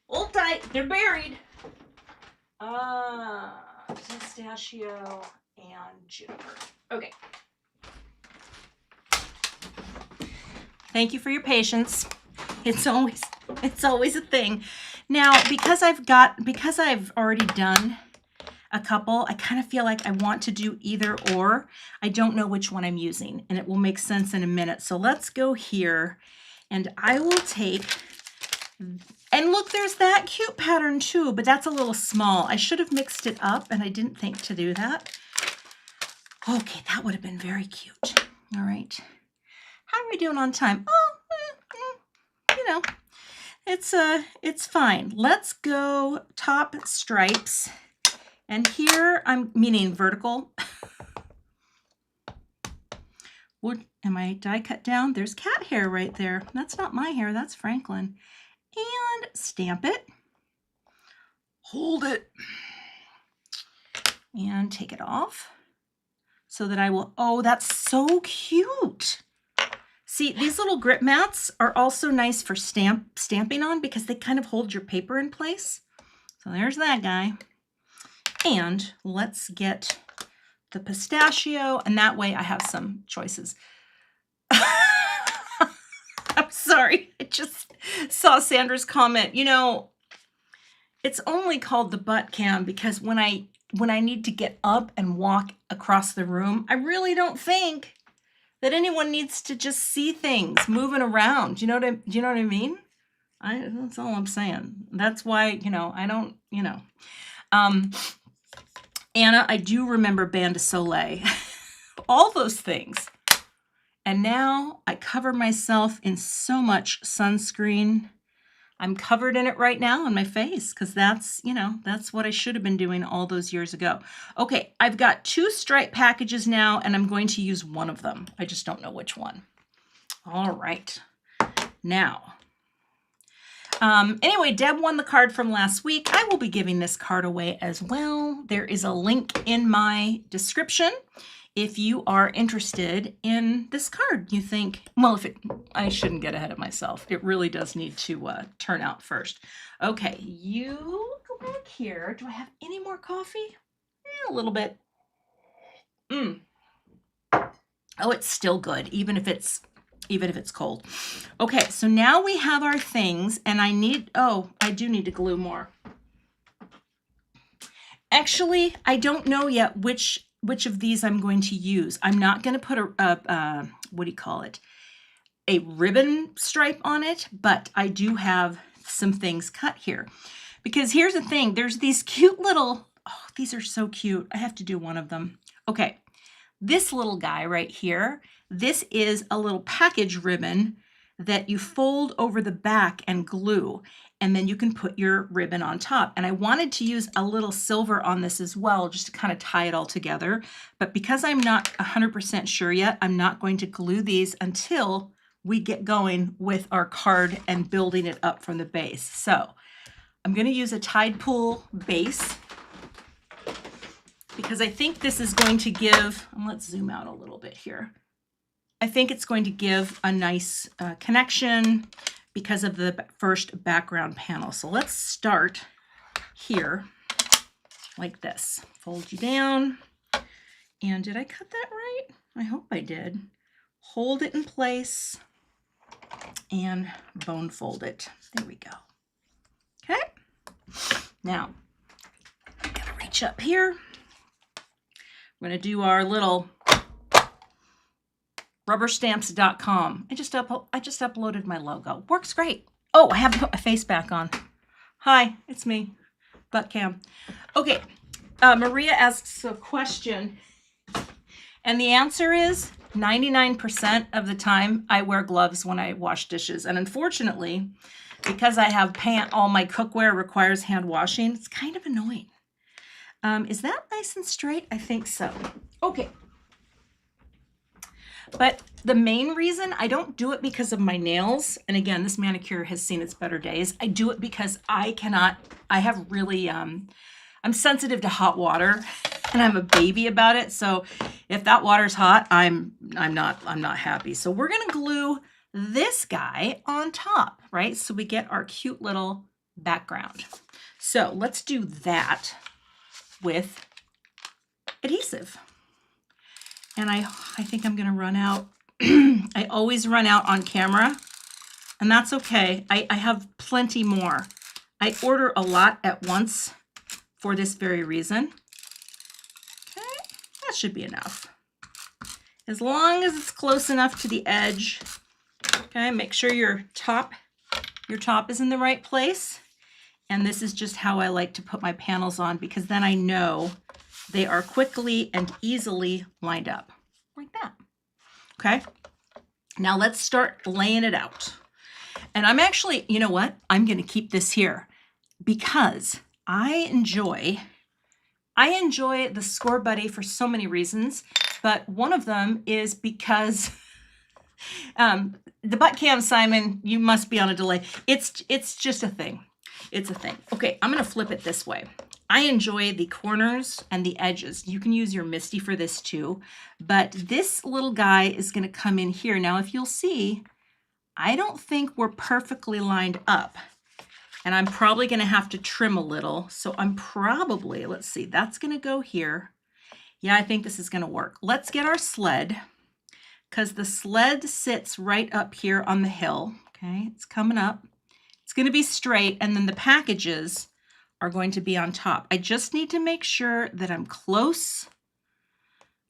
Hold tight, they're buried. Pistachio and juniper. Okay. Thank you for your patience. It's always a thing. Now, because I've already done a couple, I kind of feel like I want to do either or. I don't know which one I'm using, and it will make sense in a minute. So let's go here, and I will take, and look, there's that cute pattern too, but that's a little small. I should have mixed it up, and I didn't think to do that. Okay, that would have been very cute. All right. How are we doing on time? Oh, it's fine. Let's go top stripes. And here I'm meaning vertical. Am I die cut down? There's cat hair right there. That's not my hair, that's Franklin. And stamp it. Hold it. And take it off so that I will, oh, that's so cute. See, these little grip mats are also nice for stamping on because they kind of hold your paper in place. So there's that guy. And let's get the pistachio, and that way I have some choices. I'm sorry, I just saw Sandra's comment. It's only called the butt cam because when I need to get up and walk across the room, I really don't think that anyone needs to just see things moving around. Do you know what I mean? That's all I'm saying. That's why, I don't, Anna, I do remember Band of Soleil. All those things. And now I cover myself in so much sunscreen. I'm covered in it right now on my face because that's, you know, that's what I should have been doing all those years ago. Okay, I've got 2 stripe packages now, and I'm going to use one of them. I just don't know which one. All right, now, anyway, Deb won the card from last week. I will be giving this card away as well. There is a link in my description if you are interested in this card. You think, well, I shouldn't get ahead of myself. It really does need to turn out first. Okay, you go back here. Do I have any more coffee? A little bit. Oh, it's still good, even if it's cold. Okay, so now we have our things, and I do need to glue more. Actually, I don't know yet which of these I'm going to use. I'm not going to put a what do you call it? A ribbon stripe on it, but I do have some things cut here. Because here's the thing, there's these cute little, oh, these are so cute. I have to do one of them. Okay, this little guy right here, this is a little package ribbon that you fold over the back and glue, and then you can put your ribbon on top. And I wanted to use a little silver on this as well, just to kind of tie it all together. But because I'm not 100% sure yet, I'm not going to glue these until we get going with our card and building it up from the base. So I'm going to use a Tide Pool base because I think this is going to give, let's zoom out a little bit here. I think it's going to give a nice connection because of the first background panel. So let's start here like this. Fold you down. And did I cut that right? I hope I did. Hold it in place and bone fold it. There we go. Okay. Now, I'm gonna reach up here. We're gonna do our little rubberstamps.com. I just uploaded my logo. Works great. Oh, I haven't put my face back on. Hi, it's me, butt cam. Okay, Maria asks a question, and the answer is 99% of the time I wear gloves when I wash dishes. And unfortunately, because I have all my cookware requires hand washing, it's kind of annoying. Is that nice and straight? I think so. Okay. But the main reason I don't do it because of my nails, and again, this manicure has seen its better days. I do it because I have really, I'm sensitive to hot water, and I'm a baby about it. So if that water's hot, I'm not happy. So we're gonna glue this guy on top, right? So we get our cute little background. So let's do that with adhesive. And I think I'm gonna run out. I always run out on camera, and that's okay. I have plenty more. I order a lot at once for this very reason. Okay, that should be enough. As long as it's close enough to the edge. Okay, make sure your top is in the right place. And this is just how I like to put my panels on, because then I know they are quickly and easily lined up like that. Okay, now let's start laying it out. And I'm actually, you know what? I'm going to keep this here because I enjoy the Score Buddy for so many reasons, but one of them is because the butt cam, Simon, you must be on a delay. It's just a thing. It's a thing. Okay, I'm going to flip it this way. I enjoy the corners and the edges. You can use your Misty for this too, but this little guy is going to come in here. Now, if you'll see, I don't think we're perfectly lined up, and I'm probably going to have to trim a little. So I'm probably, let's see, that's going to go here. Yeah, I think this is going to work. Let's get our sled, because the sled sits right up here on the hill. Okay, it's coming up. It's going to be straight, and then the packages are going to be on top. I just need to make sure that I'm close,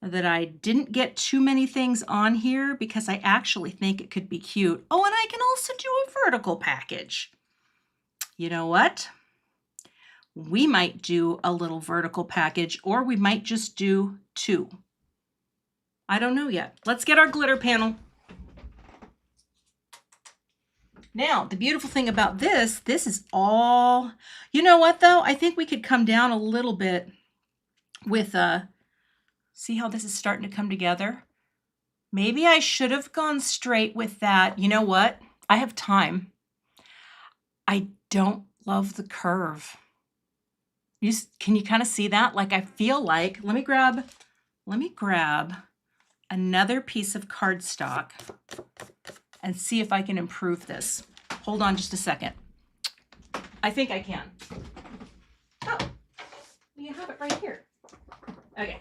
that I didn't get too many things on here, because I actually think it could be cute. Oh, and I can also do a vertical package. You know what? We might do a little vertical package, or we might just do 2. I don't know yet. Let's get our glitter panel. Now, the beautiful thing about this is all, you know what though? I think we could come down a little bit with, see how this is starting to come together? Maybe I should have gone straight with that. You know what? I have time. I don't love the curve. Can you kind of see that? Like, I feel like, let me grab another piece of cardstock and see if I can improve this. Hold on just a second. I think I can. Oh, you have it right here. Okay.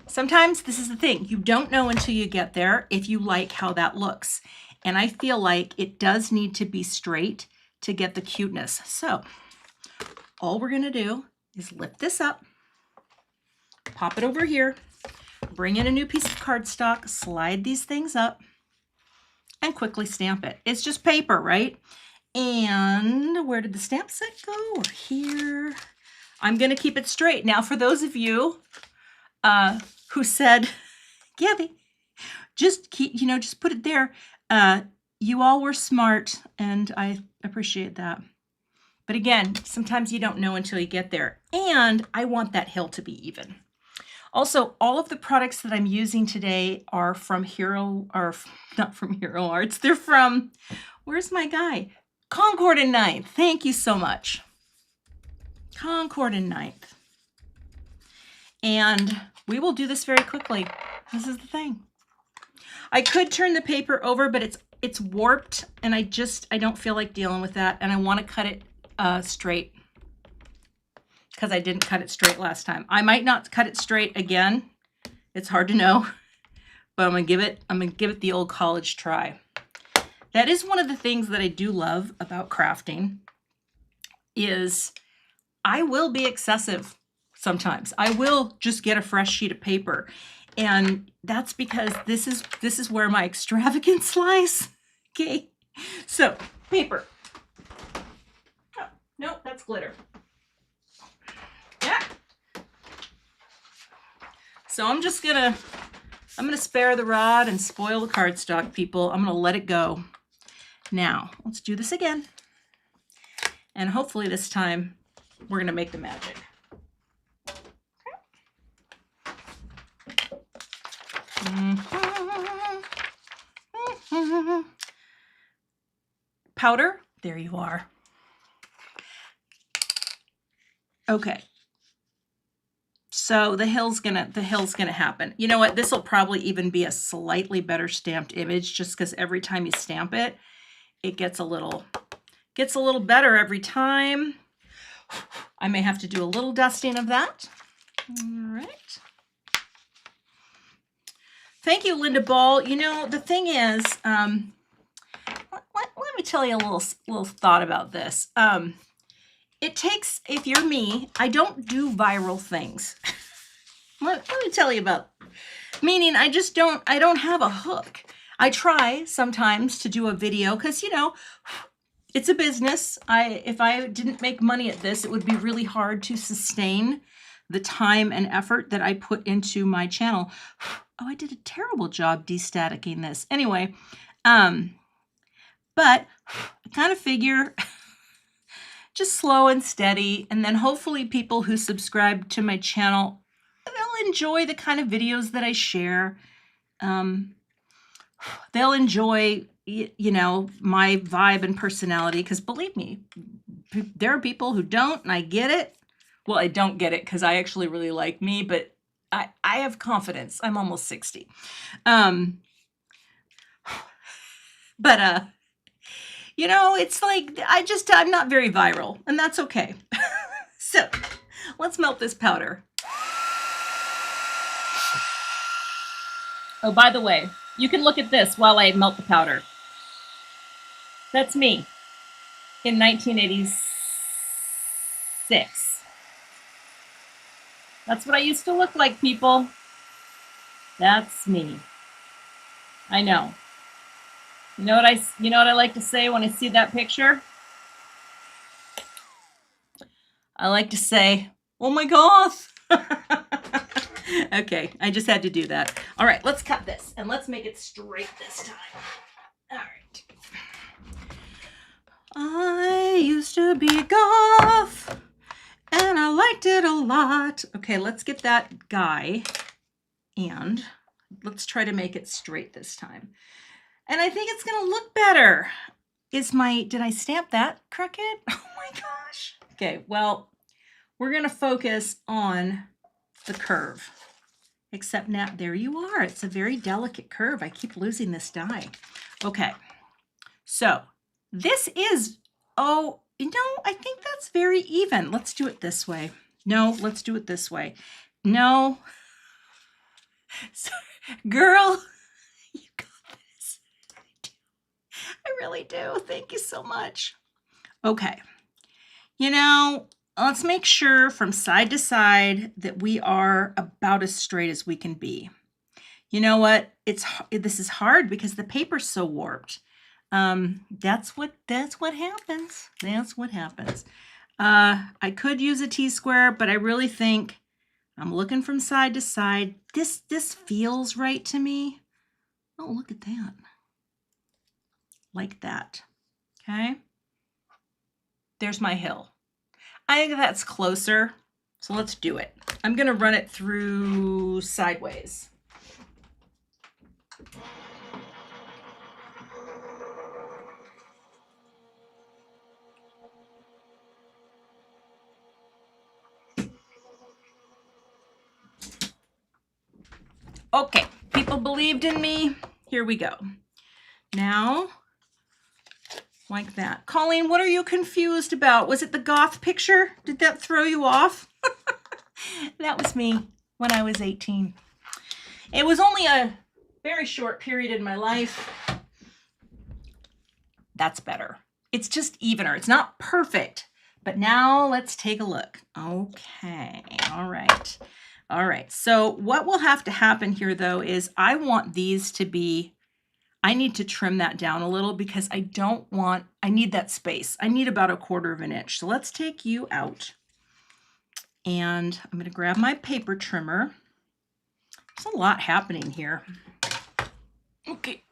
Sometimes this is the thing. You don't know until you get there if you like how that looks. And I feel like it does need to be straight to get the cuteness. So all we're going to do is lift this up, pop it over here, bring in a new piece of cardstock, slide these things up, and quickly stamp it. It's just paper, right? And where did the stamp set go? Or here. I'm going to keep it straight. Now, for those of you who said, Cathy, just just put it there. You all were smart, and I appreciate that. But again, sometimes you don't know until you get there. And I want that hill to be even. Also, all of the products that I'm using today are from not from Hero Arts. They're from, where's my guy? Concord and Ninth. Thank you so much. Concord and Ninth. And we will do this very quickly. This is the thing. I could turn the paper over, but it's warped, and I don't feel like dealing with that, and I want to cut it straight because I didn't cut it straight last time. I might not cut it straight again. It's hard to know, but I'm gonna give it the old college try. That is one of the things that I do love about crafting is I will be excessive sometimes. I will just get a fresh sheet of paper. And that's because this is where my extravagance lies. Okay. So, paper. Oh, no, that's glitter. Yeah. So I'm gonna spare the rod and spoil the cardstock, people. I'm gonna let it go. Now, let's do this again. And hopefully this time we're gonna make the magic. Powder, there you are. Okay. So the hill's gonna happen. You know what? This will probably even be a slightly better stamped image just because every time you stamp it, it gets a little better every time. I may have to do a little dusting of that. All right. Thank you, Linda Ball. You know, the thing is, let me tell you a little thought about this. It takes, if you're me, I don't do viral things. let me tell you about, meaning I don't have a hook. I try sometimes to do a video because, you know, it's a business. If I didn't make money at this, it would be really hard to sustain the time and effort that I put into my channel. Oh, I did a terrible job destaticking this. Anyway, but I kind of figure just slow and steady, and then hopefully people who subscribe to my channel, they'll enjoy the kind of videos that I share. They'll enjoy, you know, my vibe and personality, because believe me, there are people who don't, and I get it. Well, I don't get it because I actually really like me, but I have confidence. I'm almost 60. But you know, it's like, I'm not very viral, and that's okay. So let's melt this powder. Oh, by the way, you can look at this while I melt the powder. That's me in 1986. That's what I used to look like, people. That's me. I know. You know what I like to say when I see that picture? I like to say, "Oh my God." Okay, I just had to do that. All right, let's cut this and let's make it straight this time. All right. I used to be goth and I liked it a lot. Okay, let's get that guy and let's try to make it straight this time. And I think it's gonna look better. Did I stamp that crooked? Oh my gosh. Okay, well, we're gonna focus on the curve. Except now, there you are. It's a very delicate curve. I keep losing this die. Okay, so this is, oh, I think that's very even. Let's do it this way. No, let's do it this way. No. So, girl, you got this. I really do. Thank you so much. Okay. Let's make sure from side to side that we are about as straight as we can be. You know what? This is hard because the paper's so warped. That's what happens. That's what happens. I could use a T-square, but I really think I'm looking from side to side. This feels right to me. Oh, look at that. Like that. Okay. There's my hill. I think that's closer. So let's do it. I'm going to run it through sideways. Okay, people believed in me. Here we go. Now, like that. Colleen, what are you confused about? Was it the goth picture? Did that throw you off? That was me when I was 18. It was only a very short period in my life. That's better. It's just evener. It's not perfect. But now let's take a look. Okay, all right. All right, so what will have to happen here though is I want these to be, I need to trim that down a little because I need that space. I need about 1/4 inch. So let's take you out. And I'm gonna grab my paper trimmer. There's a lot happening here. Okay.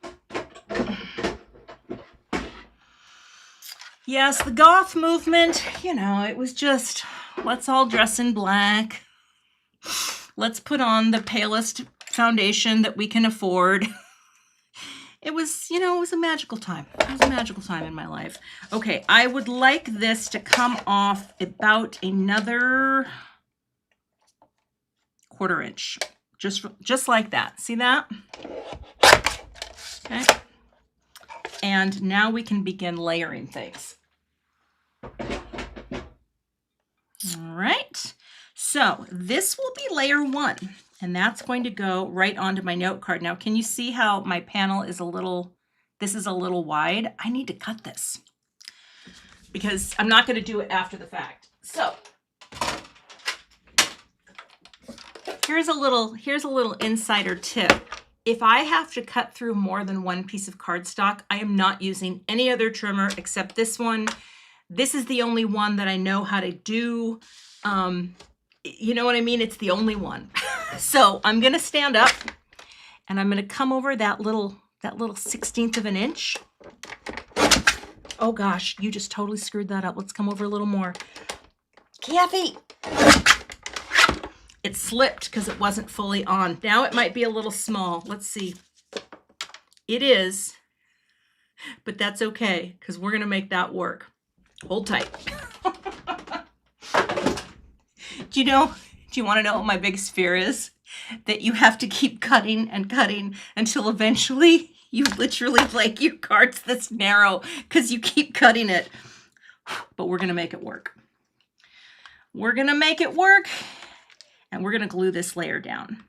Yes, the goth movement, it was just, let's all dress in black. Let's put on the palest foundation that we can afford. It was a magical time. It was a magical time in my life. Okay, I would like this to come off about another 1/4 inch. Just like that. See that? Okay. And now we can begin layering things. All right. So this will be layer 1, and that's going to go right onto my note card. Now, can you see how my panel is this is a little wide? I need to cut this because I'm not going to do it after the fact. So here's a little insider tip. If I have to cut through more than one piece of cardstock, I am not using any other trimmer except this one. This is the only one that I know how to do. You know what I mean? It's the only one. So I'm going to stand up and I'm going to come over that little 1/16 of an inch. Oh gosh, you just totally screwed that up. Let's come over a little more. Kathy! It slipped because it wasn't fully on. Now it might be a little small. Let's see. It is, but that's okay because we're going to make that work. Hold tight. Do you want to know what my biggest fear is? That you have to keep cutting and cutting until eventually you literally like your card's this narrow because you keep cutting it. But we're going to make it work. We're going to make it work, and we're going to glue this layer down.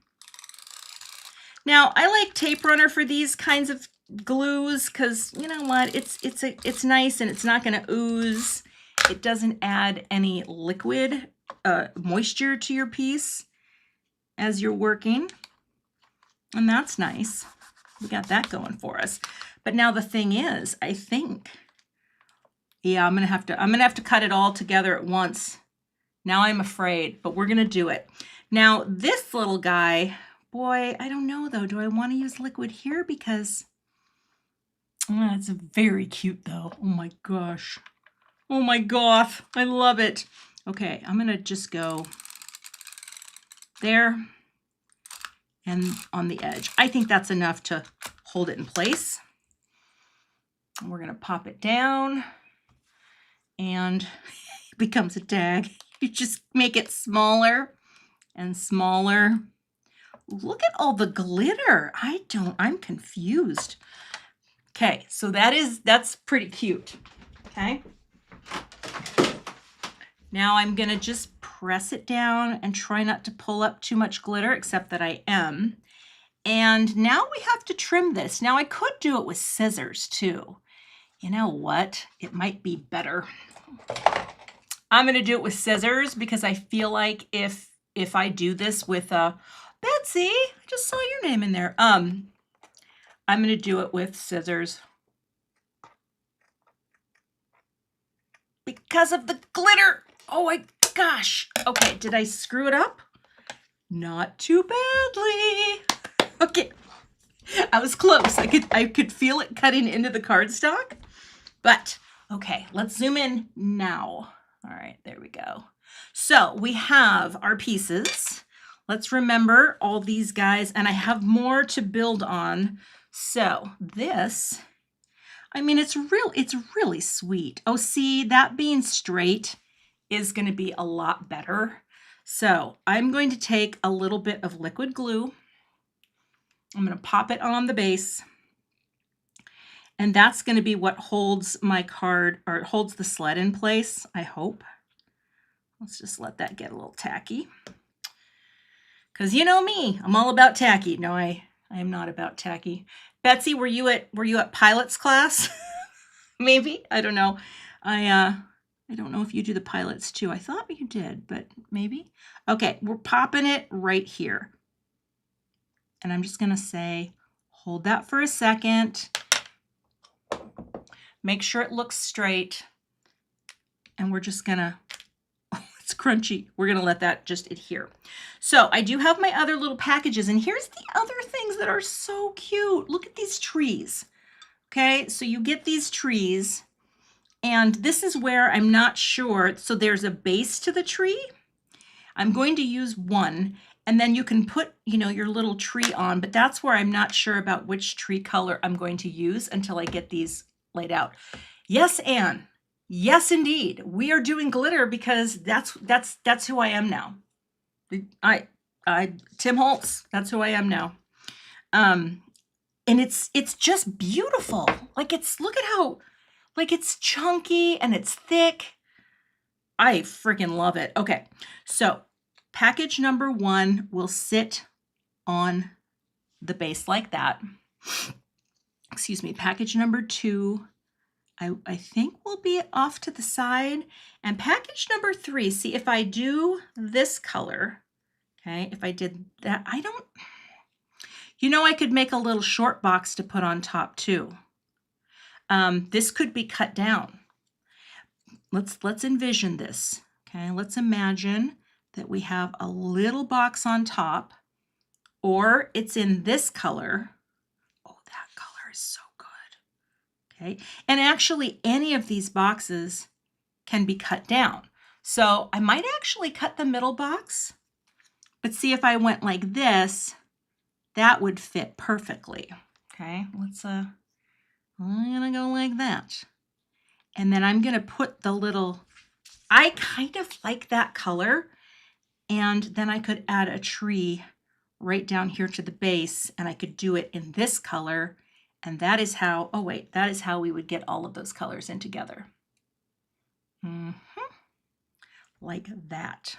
Now, I like tape runner for these kinds of glues because you know what? It's nice and it's not going to ooze. It doesn't add any liquid moisture to your piece as you're working, and that's nice. We got that going for us. But now the thing is, I think, yeah, I'm gonna have to cut it all together at once. Now I'm afraid, but we're gonna do it. Now this little guy, boy, I don't know though. Do I want to use liquid here? Because it's very cute though. Oh my gosh. Oh my gosh. I love it. Okay, I'm going to just go there and on the edge. I think that's enough to hold it in place. And we're going to pop it down and it becomes a tag. You just make it smaller and smaller. Look at all the glitter. I'm confused. Okay, so that's pretty cute. Okay. Now I'm gonna just press it down and try not to pull up too much glitter, except that I am. And now we have to trim this. Now I could do it with scissors too. You know what? It might be better. I'm gonna do it with scissors because I feel like if I do this with Betsy, I just saw your name in there. I'm gonna do it with scissors because of the glitter. Oh my gosh. Okay, did I screw it up? Not too badly. Okay, I was close. I could feel it cutting into the cardstock. But okay, let's zoom in now. All right, there we go. So we have our pieces. Let's remember all these guys, and I have more to build on. So this, I mean, it's really sweet. Oh, see, that being straight is going to be a lot better. So I'm going to take a little bit of liquid glue. I'm going to pop it on the base. And that's going to be what holds my card, or holds the sled in place, I hope. Let's just let that get a little tacky. Because you know me, I'm all about tacky. No, I am not about tacky. Betsy, were you at pilot's class? Maybe, I don't know. I don't know if you do the pilots too. I thought you did, but maybe. Okay, we're popping it right here. And I'm just going to say, hold that for a second. Make sure it looks straight. And we're just going to, oh, it's crunchy. We're going to let that just adhere. So I do have my other little packages. And here's the other things that are so cute. Look at these trees. Okay, so you get these trees. And this is where I'm not sure. So there's a base to the tree. I'm going to use one. And then you can put, your little tree on. But that's where I'm not sure about which tree color I'm going to use until I get these laid out. Yes, Anne. Yes, indeed. We are doing glitter because that's who I am now. Tim Holtz. That's who I am now. And it's just beautiful. Like look at how, like it's chunky and it's thick. I freaking love it. Okay, so package number 1 will sit on the base like that. Excuse me. Package number 2, I think will be off to the side. And package number 3, see if I do this color, okay, if I did that, I could make a little short box to put on top too. This could be cut down. Let's envision this. Okay, let's imagine that we have a little box on top, or it's in this color. Oh, that color is so good. Okay, and actually any of these boxes can be cut down. So I might actually cut the middle box, but see if I went like this, that would fit perfectly. Okay, I'm gonna go like that. And then I'm gonna put the little, I kind of like that color. And then I could add a tree right down here to the base, and I could do it in this color. And that is how, oh wait, that is how we would get all of those colors in together. Like that.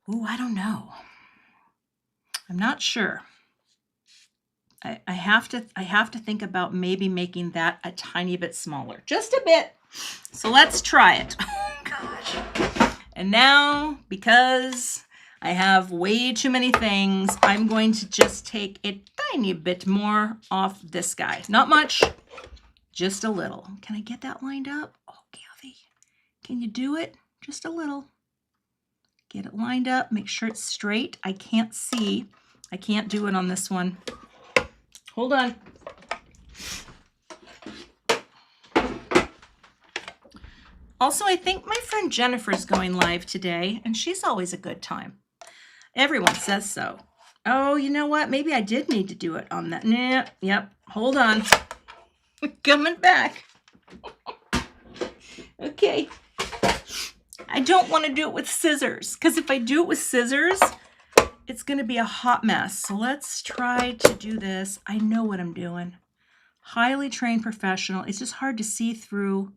Ooh, I don't know. I'm not sure. I have to think about maybe making that a tiny bit smaller, just a bit. So let's try it. Oh gosh. And now, because I have way too many things, I'm going to just take a tiny bit more off this guy. Not much, just a little. Can I get that lined up? Oh, Cathy, can you do it? Just a little. Get it lined up, make sure it's straight. I can't see. I can't do it on this one. Hold on. Also, I think my friend Jennifer's going live today, and she's always a good time. Everyone says so. Oh, you know what? Maybe I did need to do it on that. Nah, yep. Hold on. Coming back. Okay. I don't want to do it with scissors, because if I do it with scissors, it's going to be a hot mess. So let's try to do this. I know what I'm doing. Highly trained professional. It's just hard to see through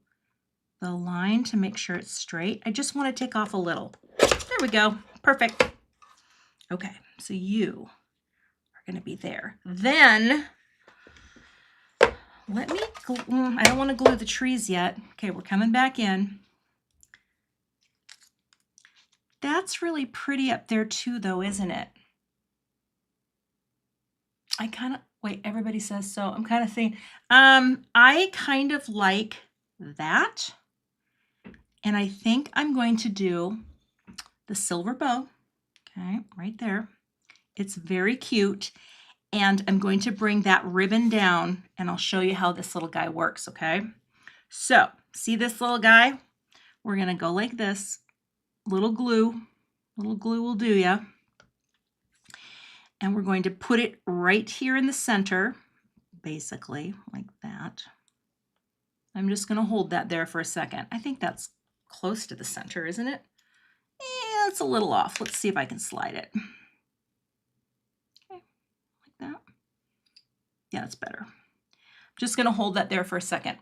the line to make sure it's straight. I just want to take off a little. There we go. Perfect. Okay, so you are going to be there. Then, let me, I don't want to glue the trees yet. Okay, we're coming back in. That's really pretty up there too, though, isn't it? I kind of, wait, everybody says so. I'm kind of thinking, I kind of like that. And I think I'm going to do the silver bow. Okay, right there. It's very cute. And I'm going to bring that ribbon down and I'll show you how this little guy works, okay? So, see this little guy? We're gonna go like this. Little glue will do ya. And we're going to put it right here in the center, basically like that. I'm just gonna hold that there for a second. I think that's close to the center, isn't it? Yeah, it's a little off. Let's see if I can slide it. Okay, like that. Yeah, that's better. Just gonna hold that there for a second.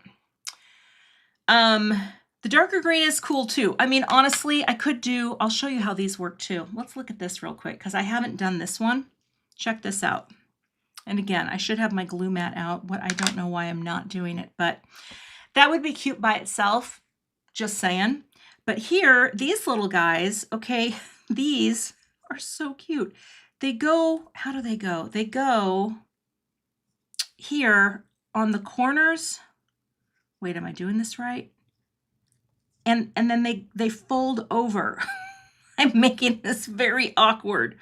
The darker green is cool too. I mean, honestly, I could do, I'll show you how these work too. Let's look at this real quick because I haven't done this one. Check this out. And again, I should have my glue mat out. I don't know why I'm not doing it, but that would be cute by itself, just saying. But here, these little guys, okay, these are so cute. They go, how do they go? They go here on the corners. Wait, am I doing this right? And then they fold over. I'm making this very awkward.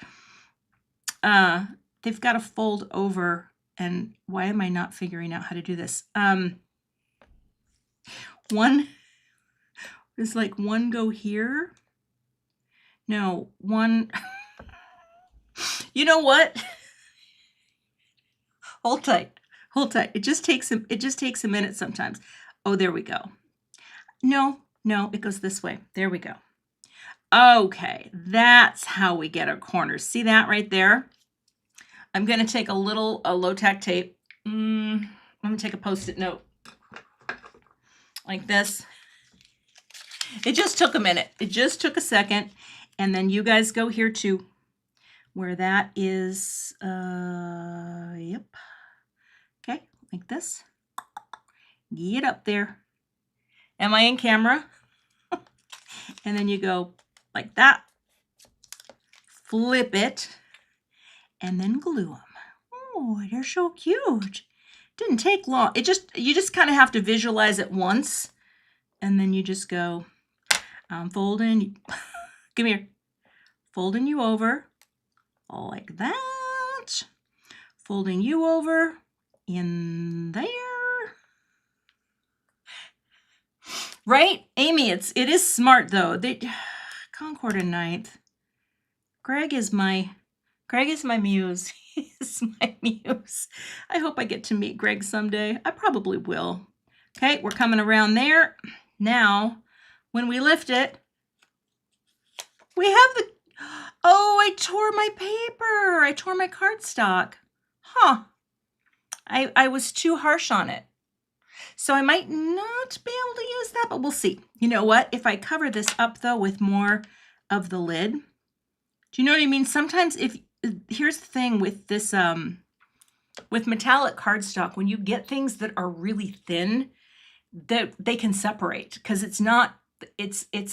They've got to fold over. And why am I not figuring out how to do this? One is like one go here. No, one. You know what? Hold tight. Hold tight. It just takes a minute sometimes. Oh, there we go. No, it goes this way. There we go. Okay, that's how we get our corners. See that right there? I'm going to take a low-tack tape. I'm going to take a Post-it note like this. It just took a minute. It just took a second. And then you guys go here too, where that is, yep. Okay, like this. Get up there. Am I in camera? And then you go like that. Flip it. And then glue them. Oh, they're so cute. Didn't take long. You just kind of have to visualize it once. And then you just go, I'm folding. Come here. Folding you over. Like that. Folding you over. In there. Right, Amy? It is smart though. Concord and Ninth. Greg is my muse. He's my muse. I hope I get to meet Greg someday. I probably will. Okay, we're coming around there. Now, when we lift it, we have the. Oh, I tore my paper. I tore my cardstock. Huh. I was too harsh on it. So I might not be able to use that, but we'll see. You know what? If I cover this up though with more of the lid, do you know what I mean? Sometimes here's the thing with this, with metallic cardstock, when you get things that are really thin, that they can separate because it's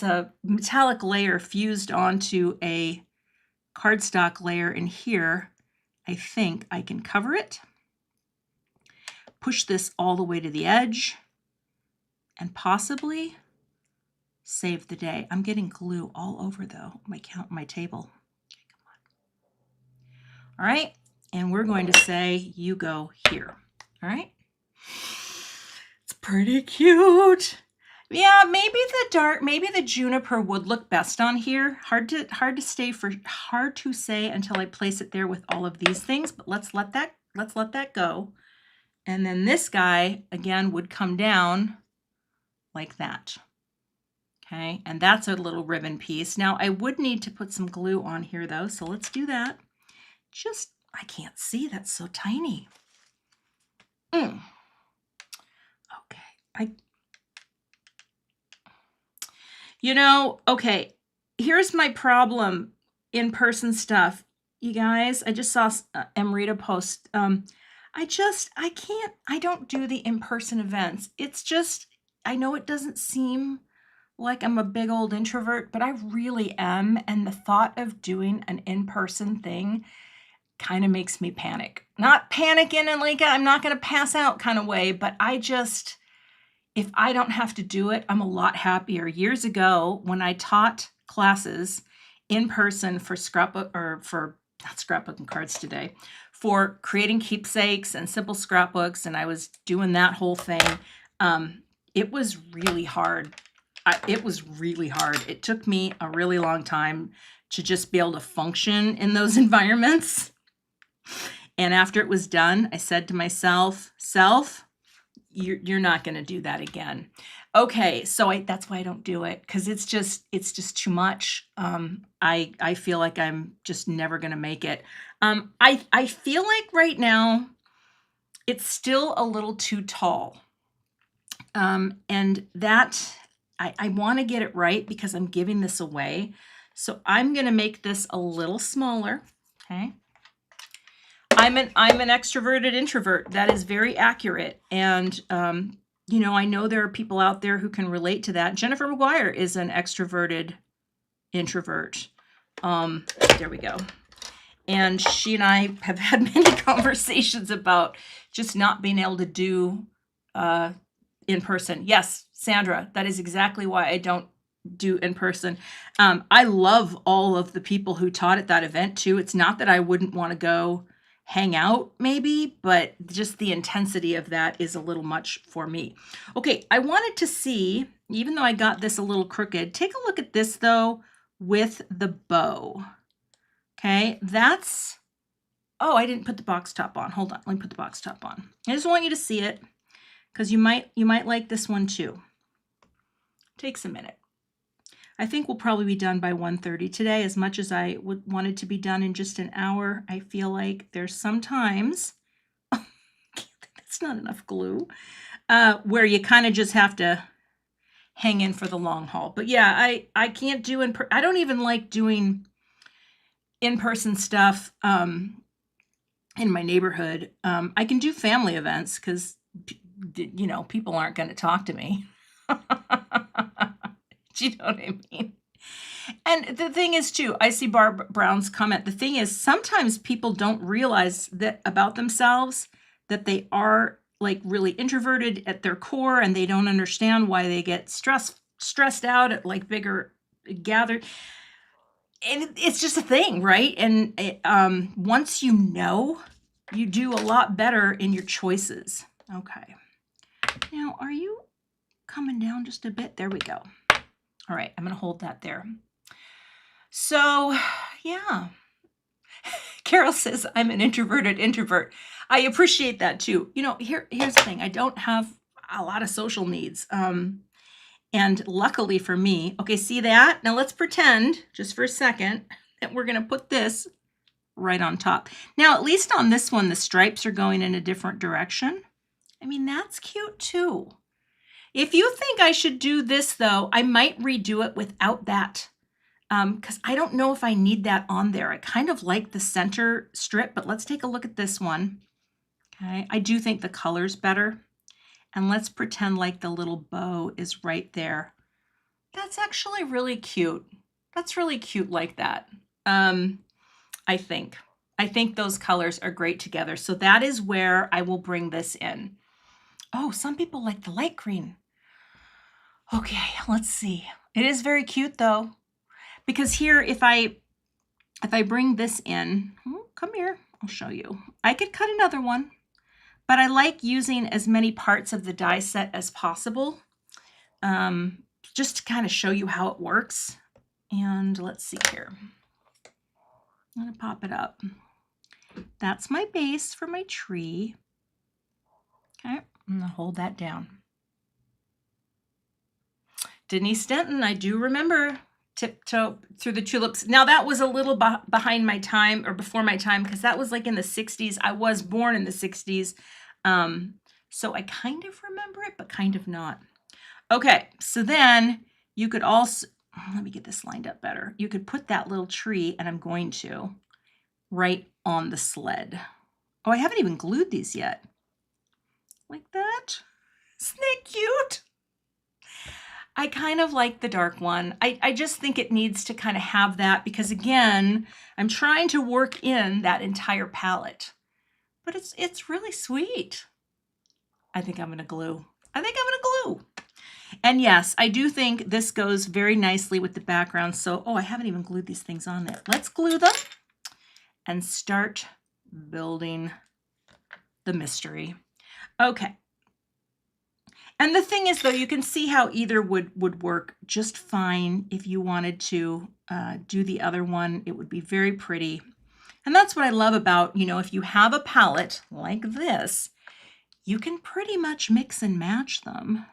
a metallic layer fused onto a cardstock layer. And here, I think I can cover it. Push this all the way to the edge and possibly save the day. I'm getting glue all over though, my table. Okay, come on. All right, and we're going to say you go here. All right. It's pretty cute. Yeah, maybe the juniper would look best on here. Hard to say until I place it there with all of these things, but let's let that go. And then this guy again would come down like that. Okay, and that's a little ribbon piece. Now I would need to put some glue on here though, so let's do that. I can't see, that's so tiny. Okay, okay, here's my problem. In-person stuff, you guys, I just saw Amrita post. I don't do the in-person events. It's just, I know it doesn't seem like I'm a big old introvert, but I really am. And the thought of doing an in-person thing kind of makes me panic. Not panicking in like I'm not going to pass out kind of way, but if I don't have to do it, I'm a lot happier. Years ago, when I taught classes in person for not scrapbooking cards today, for creating keepsakes and simple scrapbooks, and I was doing that whole thing, it was really hard. It took me a really long time to just be able to function in those environments. And after it was done, I said to myself, you're not going to do that again. Okay, so that's why I don't do it, because it's just too much. I feel like I'm just never going to make it. I feel like right now it's still a little too tall. And that I want to get it right because I'm giving this away. So I'm going to make this a little smaller. Okay. I'm an extroverted introvert. That is very accurate. And, I know there are people out there who can relate to that. Jennifer McGuire is an extroverted introvert. There we go. And she and I have had many conversations about just not being able to do in person. Yes, Sandra, that is exactly why I don't do in person. I love all of the people who taught at that event too. It's not that I wouldn't want to go hang out maybe, but just the intensity of that is a little much for me. Okay, I wanted to see, even though I got this a little crooked, take a look at this though with the bow. Okay, oh, I didn't put the box top on. Hold on, let me put the box top on. I just want you to see it because you might like this one too. Takes a minute. I think we'll probably be done by 1:30 today. As much as I would want it to be done in just an hour, I feel like there's sometimes, that's not enough glue, where you kind of just have to hang in for the long haul. But yeah, I can't do I don't even like doing in-person stuff in my neighborhood. I can do family events because, people aren't going to talk to me. Do you know what I mean? And the thing is too, I see Barb Brown's comment. The thing is, sometimes people don't realize that about themselves, that they are like really introverted at their core, and they don't understand why they get stressed out at like bigger gather. And it's just a thing, right? And once you know, you do a lot better in your choices. Okay. Now, are you coming down just a bit? There we go. All right, I'm going to hold that there. So, yeah. Carol says, I'm an introverted introvert. I appreciate that too. Here's the thing. I don't have a lot of social needs. And luckily for me, okay, see that? Now let's pretend, just for a second, that we're going to put this right on top. Now, at least on this one, the stripes are going in a different direction. I mean, that's cute too. If you think I should do this though, I might redo it without that. Because I don't know if I need that on there. I kind of like the center strip, but let's take a look at this one. Okay, I do think the color's better. And let's pretend like the little bow is right there. That's actually really cute. That's really cute like that. I think those colors are great together. So that is where I will bring this in. Oh, some people like the light green. Okay, let's see. It is very cute though, because here, if I bring this in, come here, I'll show you. I could cut another one, but I like using as many parts of the die set as possible, just to kind of show you how it works. And let's see here. I'm gonna pop it up. That's my base for my tree. Okay, I'm gonna hold that down. Denise Denton, I do remember Tiptoe Through the Tulips. Now that was a little behind my time, or before my time, because that was like in the 60s. I was born in the 60s. So I kind of remember it, but kind of not. Okay, so then you could also, let me get this lined up better. You could put that little tree, and I'm going to, right on the sled. Oh, I haven't even glued these yet. Like that. Isn't that cute? I kind of like the dark one. I just think it needs to kind of have that, because again, I'm trying to work in that entire palette. But it's really sweet. I think I'm gonna glue. And yes, I do think this goes very nicely with the background. So, oh, I haven't even glued these things on there. Let's glue them and start building the mystery. Okay. And the thing is, though, you can see how either would work just fine. If you wanted to do the other one, it would be very pretty. And that's what I love about, if you have a palette like this, you can pretty much mix and match them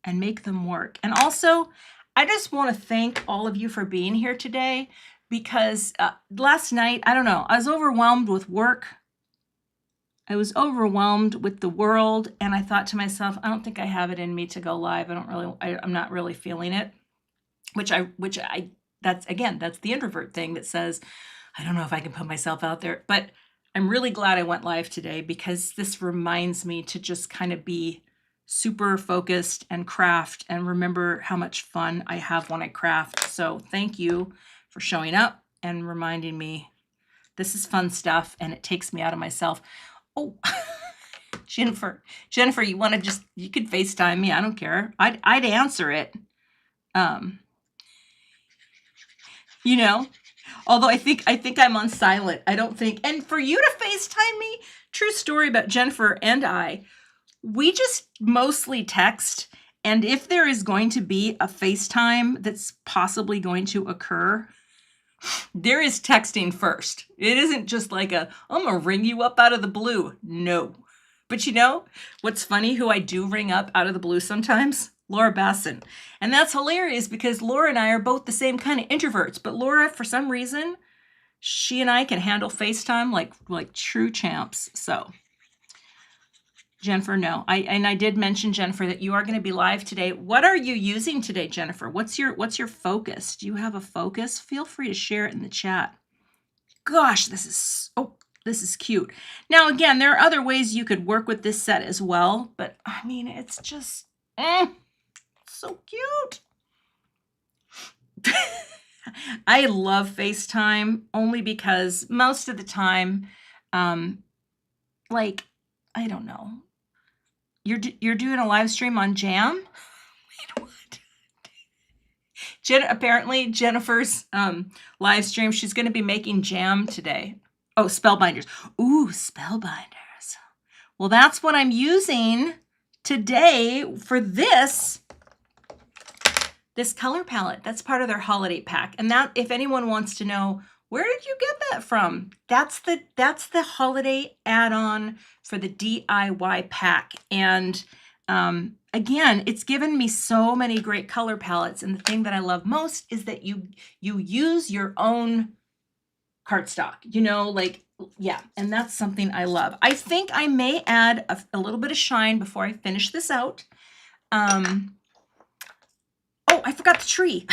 and make them work. And also, I just want to thank all of you for being here today, because last night, I don't know, I was overwhelmed with work. I was overwhelmed with the world, and I thought to myself, I don't think I have it in me to go live. I'm not really feeling it, that's the introvert thing that says, I don't know if I can put myself out there, but I'm really glad I went live today, because this reminds me to just kind of be super focused and craft and remember how much fun I have when I craft. So thank you for showing up and reminding me this is fun stuff, and it takes me out of myself. Oh, Jennifer, you could FaceTime me. I don't care. I'd answer it. Although I think I'm on silent. I don't think, and for you to FaceTime me, true story about Jennifer and I, we just mostly text. And if there is going to be a FaceTime that's possibly going to occur, there is texting first. It isn't just like I'm gonna ring you up out of the blue. No. But what's funny, who I do ring up out of the blue sometimes? Laura Basson. And that's hilarious, because Laura and I are both the same kind of introverts. But Laura, for some reason, she and I can handle FaceTime like true champs. So Jennifer, no. I did mention, Jennifer, that you are going to be live today. What are you using today, Jennifer? What's your focus? Do you have a focus? Feel free to share it in the chat. Gosh, this is cute. Now, again, there are other ways you could work with this set as well, but I mean, it's just so cute. I love FaceTime only because most of the time, I don't know. You're doing a live stream on Jam? Wait, what? Apparently Jennifer's live stream, she's going to be making jam today. Oh, Spellbinders. Ooh, Spellbinders. Well, that's what I'm using today for this color palette. That's part of their holiday pack. And that, if anyone wants to know, where did you get that from? That's the holiday add-on for the DIY pack. And again, it's given me so many great color palettes. And the thing that I love most is that you use your own cardstock, yeah, and that's something I love. I think I may add a little bit of shine before I finish this out. Oh, I forgot the tree.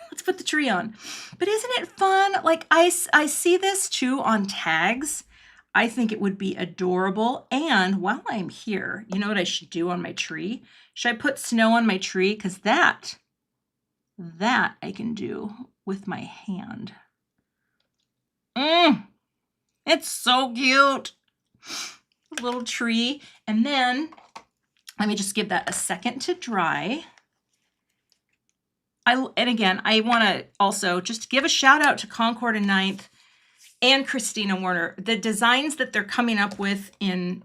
Let's put the tree on. But isn't it fun? Like I see this too on tags. I think it would be adorable. And while I'm here, you know what I should do on my tree? Should I put snow on my tree? Because that I can do with my hand. It's so cute. Little tree. And then let me just give that a second to dry. and again, I want to also just give a shout out to Concord and Ninth and Christina Warner. The designs that they're coming up with in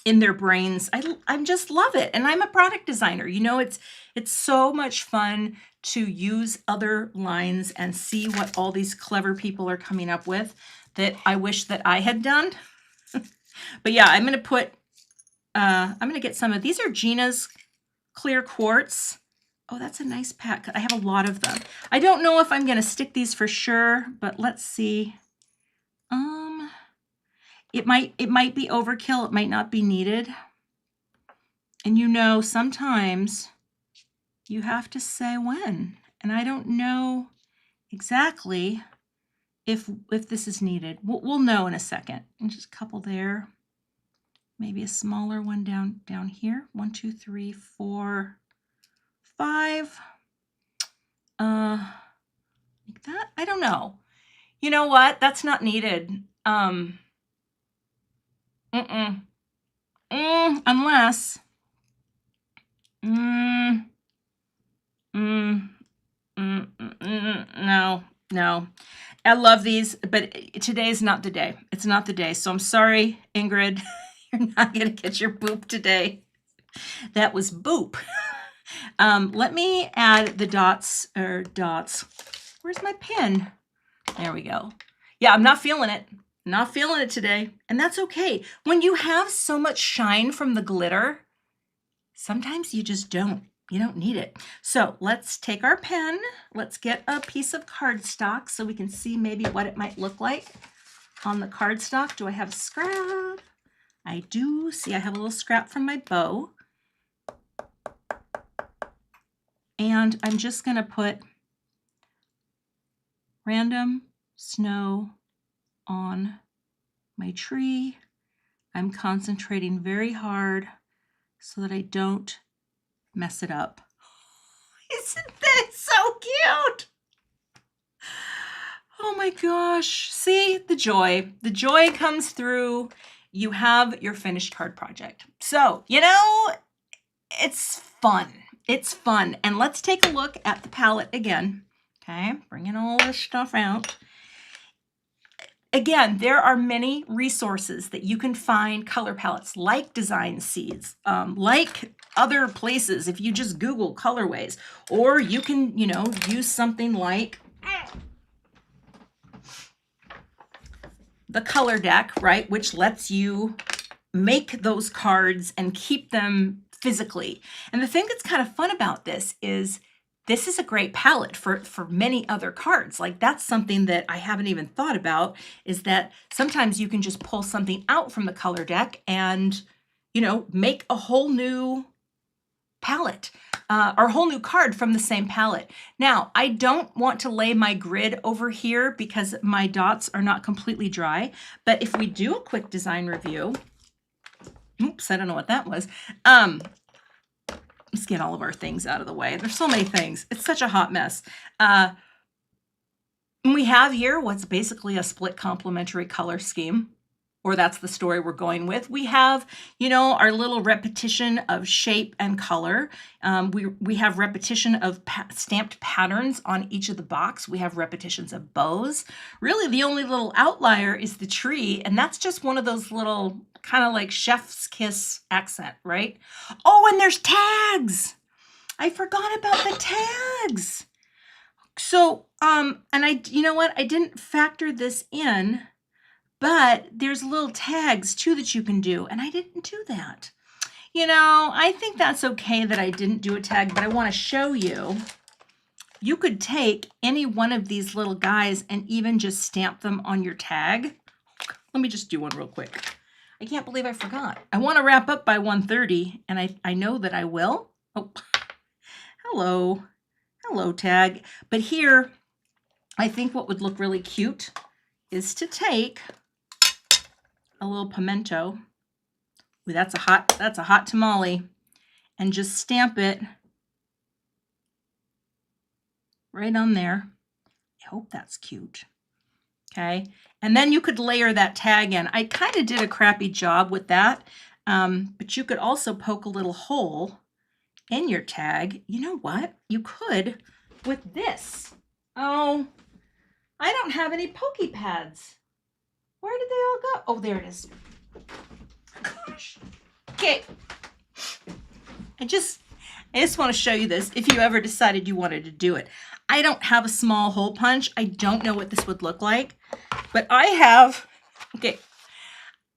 their brains, I just love it. And I'm a product designer. You know, it's so much fun to use other lines and see what all these clever people are coming up with that I wish that I had done. But yeah, I'm going to put, I'm going to get some of, these are Gina's clear quartz. Oh, that's a nice pack. I have a lot of them. I don't know if I'm going to stick these for sure, but let's see. It might be overkill. It might not be needed. And you know, sometimes you have to say when. And I don't know exactly if this is needed. We'll know in a second. And just a couple there. Maybe a smaller one down here. 1, 2, 3, 4, 5. Like that. I don't know. You know what? That's not needed. Unless. No. I love these, but today's not the day. It's not the day. So I'm sorry, Ingrid. You're not going to get your boop today. That was boop. Let me add the dots. Where's my pen? There we go. Yeah, I'm not feeling it. Not feeling it today. And that's okay. When you have so much shine from the glitter, sometimes you just don't. You don't need it. So let's take our pen. Let's get a piece of cardstock so we can see maybe what it might look like on the cardstock. Do I have a scrap? I do. See, I have a little scrap from my bow. And I'm just going to put random snow on my tree. I'm concentrating very hard so that I don't mess it up. Isn't that so cute? Oh my gosh. See, the joy. The joy comes through. You have your finished card project. So, you know, it's fun. It's fun. And let's take a look at the palette again. Okay, bringing all this stuff out. Again, there are many resources that you can find color palettes like Design Seeds, like other places if you just Google colorways, or you can, you know, use something like the color deck, right, which lets you make those cards and keep them physically. And the thing that's kind of fun about this is a great palette for many other cards. Like that's something that I haven't even thought about, is that sometimes you can just pull something out from the color deck and, you know, make a whole new palette or a whole new card from the same palette. Now, I don't want to lay my grid over here because my dots are not completely dry. But if we do a quick design review, oops, I don't know what that was. Let's get all of our things out of the way. There's so many things. It's such a hot mess. We have here what's basically a split complementary color scheme, or that's the story we're going with. We have, you know, our little repetition of shape and color. We have repetition of stamped patterns on each of the box. We have repetitions of bows. Really, the only little outlier is the tree, and that's just one of those little kind of like chef's kiss accent, right? Oh, and there's tags. I forgot about the tags. So, and you know what? I didn't factor this in, but there's little tags too that you can do, and I didn't do that. You know, I think that's okay that I didn't do a tag, but I want to show you. You could take any one of these little guys and even just stamp them on your tag. Let me just do one real quick. I can't believe I forgot. I want to wrap up by 1:30, and I know that I will. Oh, hello. Hello, tag. But here, I think what would look really cute is to take a little pimento. Ooh, that's a hot tamale, and just stamp it right on there. I hope that's cute. Okay, and then you could layer that tag in. I kind of did a crappy job with that, but you could also poke a little hole in your tag, you know what? You could with this. Oh, I don't have any pokey pads. Where did they all go? Oh, there it is. Gosh. Okay. I just want to show you this if you ever decided you wanted to do it. I don't have a small hole punch. I don't know what this would look like, but I have, okay,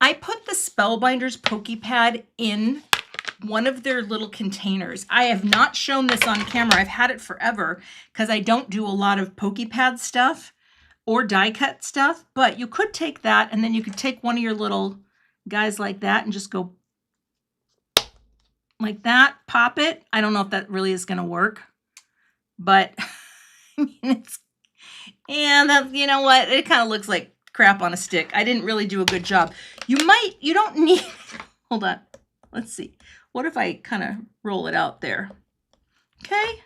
I put the Spellbinders pokey pad in one of their little containers. I have not shown this on camera. I've had it forever because I don't do a lot of pokey pad stuff or die cut stuff, but you could take that and then you could take one of your little guys like that and just go like that, pop it. I don't know if that really is going to work, but I mean, it's, and that, you know what? It kind of looks like crap on a stick. I didn't really do a good job. You don't need, hold on. Let's see. What if I kind of roll it out there? Okay.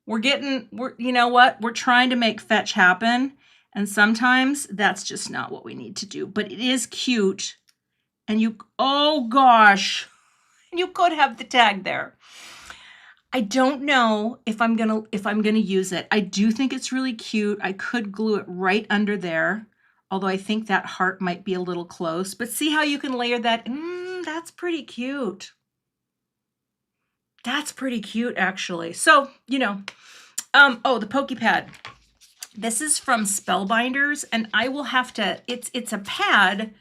You know what? We're trying to make fetch happen. And sometimes that's just not what we need to do, but it is cute. And oh gosh, you could have the tag there. I don't know if I'm gonna use it. I do think it's really cute. I could glue it right under there, although I think that heart might be a little close. But see how you can layer that? That's pretty cute. That's pretty cute, actually. So, you know, oh, the pokey pad. This is from Spellbinders, and I will have to, it's a pad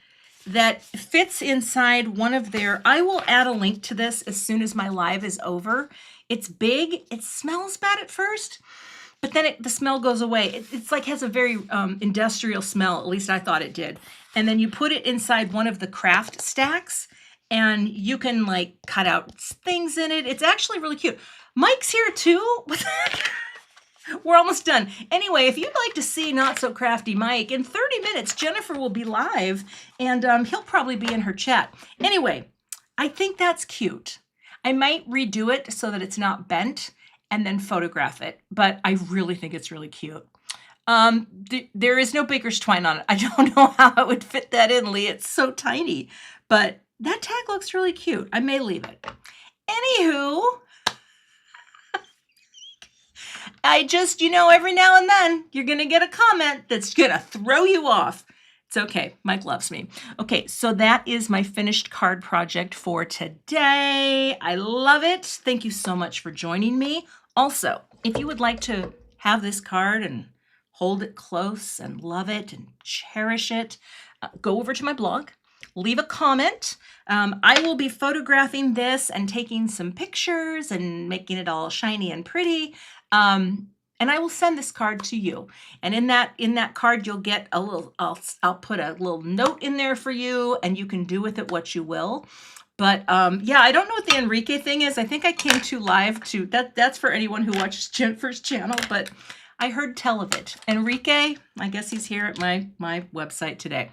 that fits inside one of their, I will add a link to this as soon as my live is over. It's big, it smells bad at first, but then the smell goes away. It's like has a very industrial smell, at least I thought it did. And then you put it inside one of the craft stacks and you can like cut out things in it. It's actually really cute. Mike's here too. We're almost done. Anyway, if you'd like to see Not So Crafty Mike, in 30 minutes, Jennifer will be live and he'll probably be in her chat. Anyway, I think that's cute. I might redo it so that it's not bent and then photograph it, but I really think it's really cute. There is no baker's twine on it. I don't know how I would fit that in, Lee. It's so tiny, but that tag looks really cute. I may leave it. Anywho, I just, you know, every now and then you're going to get a comment that's going to throw you off. It's okay. Mike loves me. Okay, so that is my finished card project for today. I love it. Thank you so much for joining me. Also, if you would like to have this card and hold it close and love it and cherish it, go over to my blog, leave a comment. I will be photographing this and taking some pictures and making it all shiny and pretty. And I will send this card to you. And in that card, you'll get a little, I'll put a little note in there for you and you can do with it what you will. But yeah, I don't know what the Enrique thing is. I think I came too live to, that's for anyone who watches Jennifer's channel, but I heard tell of it. Enrique, I guess he's here at my website today.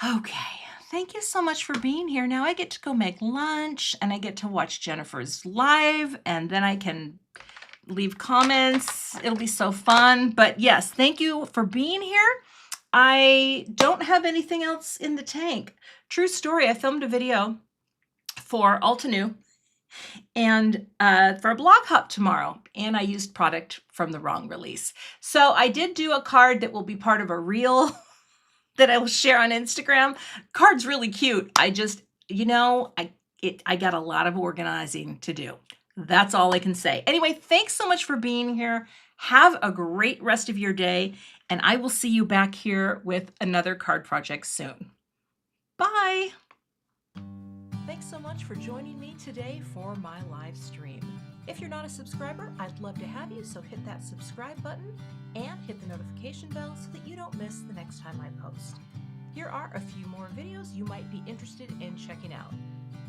Okay, thank you so much for being here. Now I get to go make lunch and I get to watch Jennifer's live and then I can leave comments. It'll be so fun. But yes, thank you for being here. I don't have anything else in the tank. True story, I filmed a video for Altenew and for a blog hop tomorrow, and I used product from the wrong release. So I did do a card that will be part of a reel that I will share on Instagram. Card's really cute. I just, you know, I got a lot of organizing to do. That's all I can say. Anyway, thanks so much for being here. Have a great rest of your day, and I will see you back here with another card project soon. Bye. Thanks so much for joining me today for my live stream. If you're not a subscriber, I'd love to have you, so hit that subscribe button and hit the notification bell so that you don't miss the next time I post. Here are a few more videos you might be interested in checking out.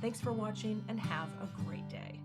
Thanks for watching and have a great day.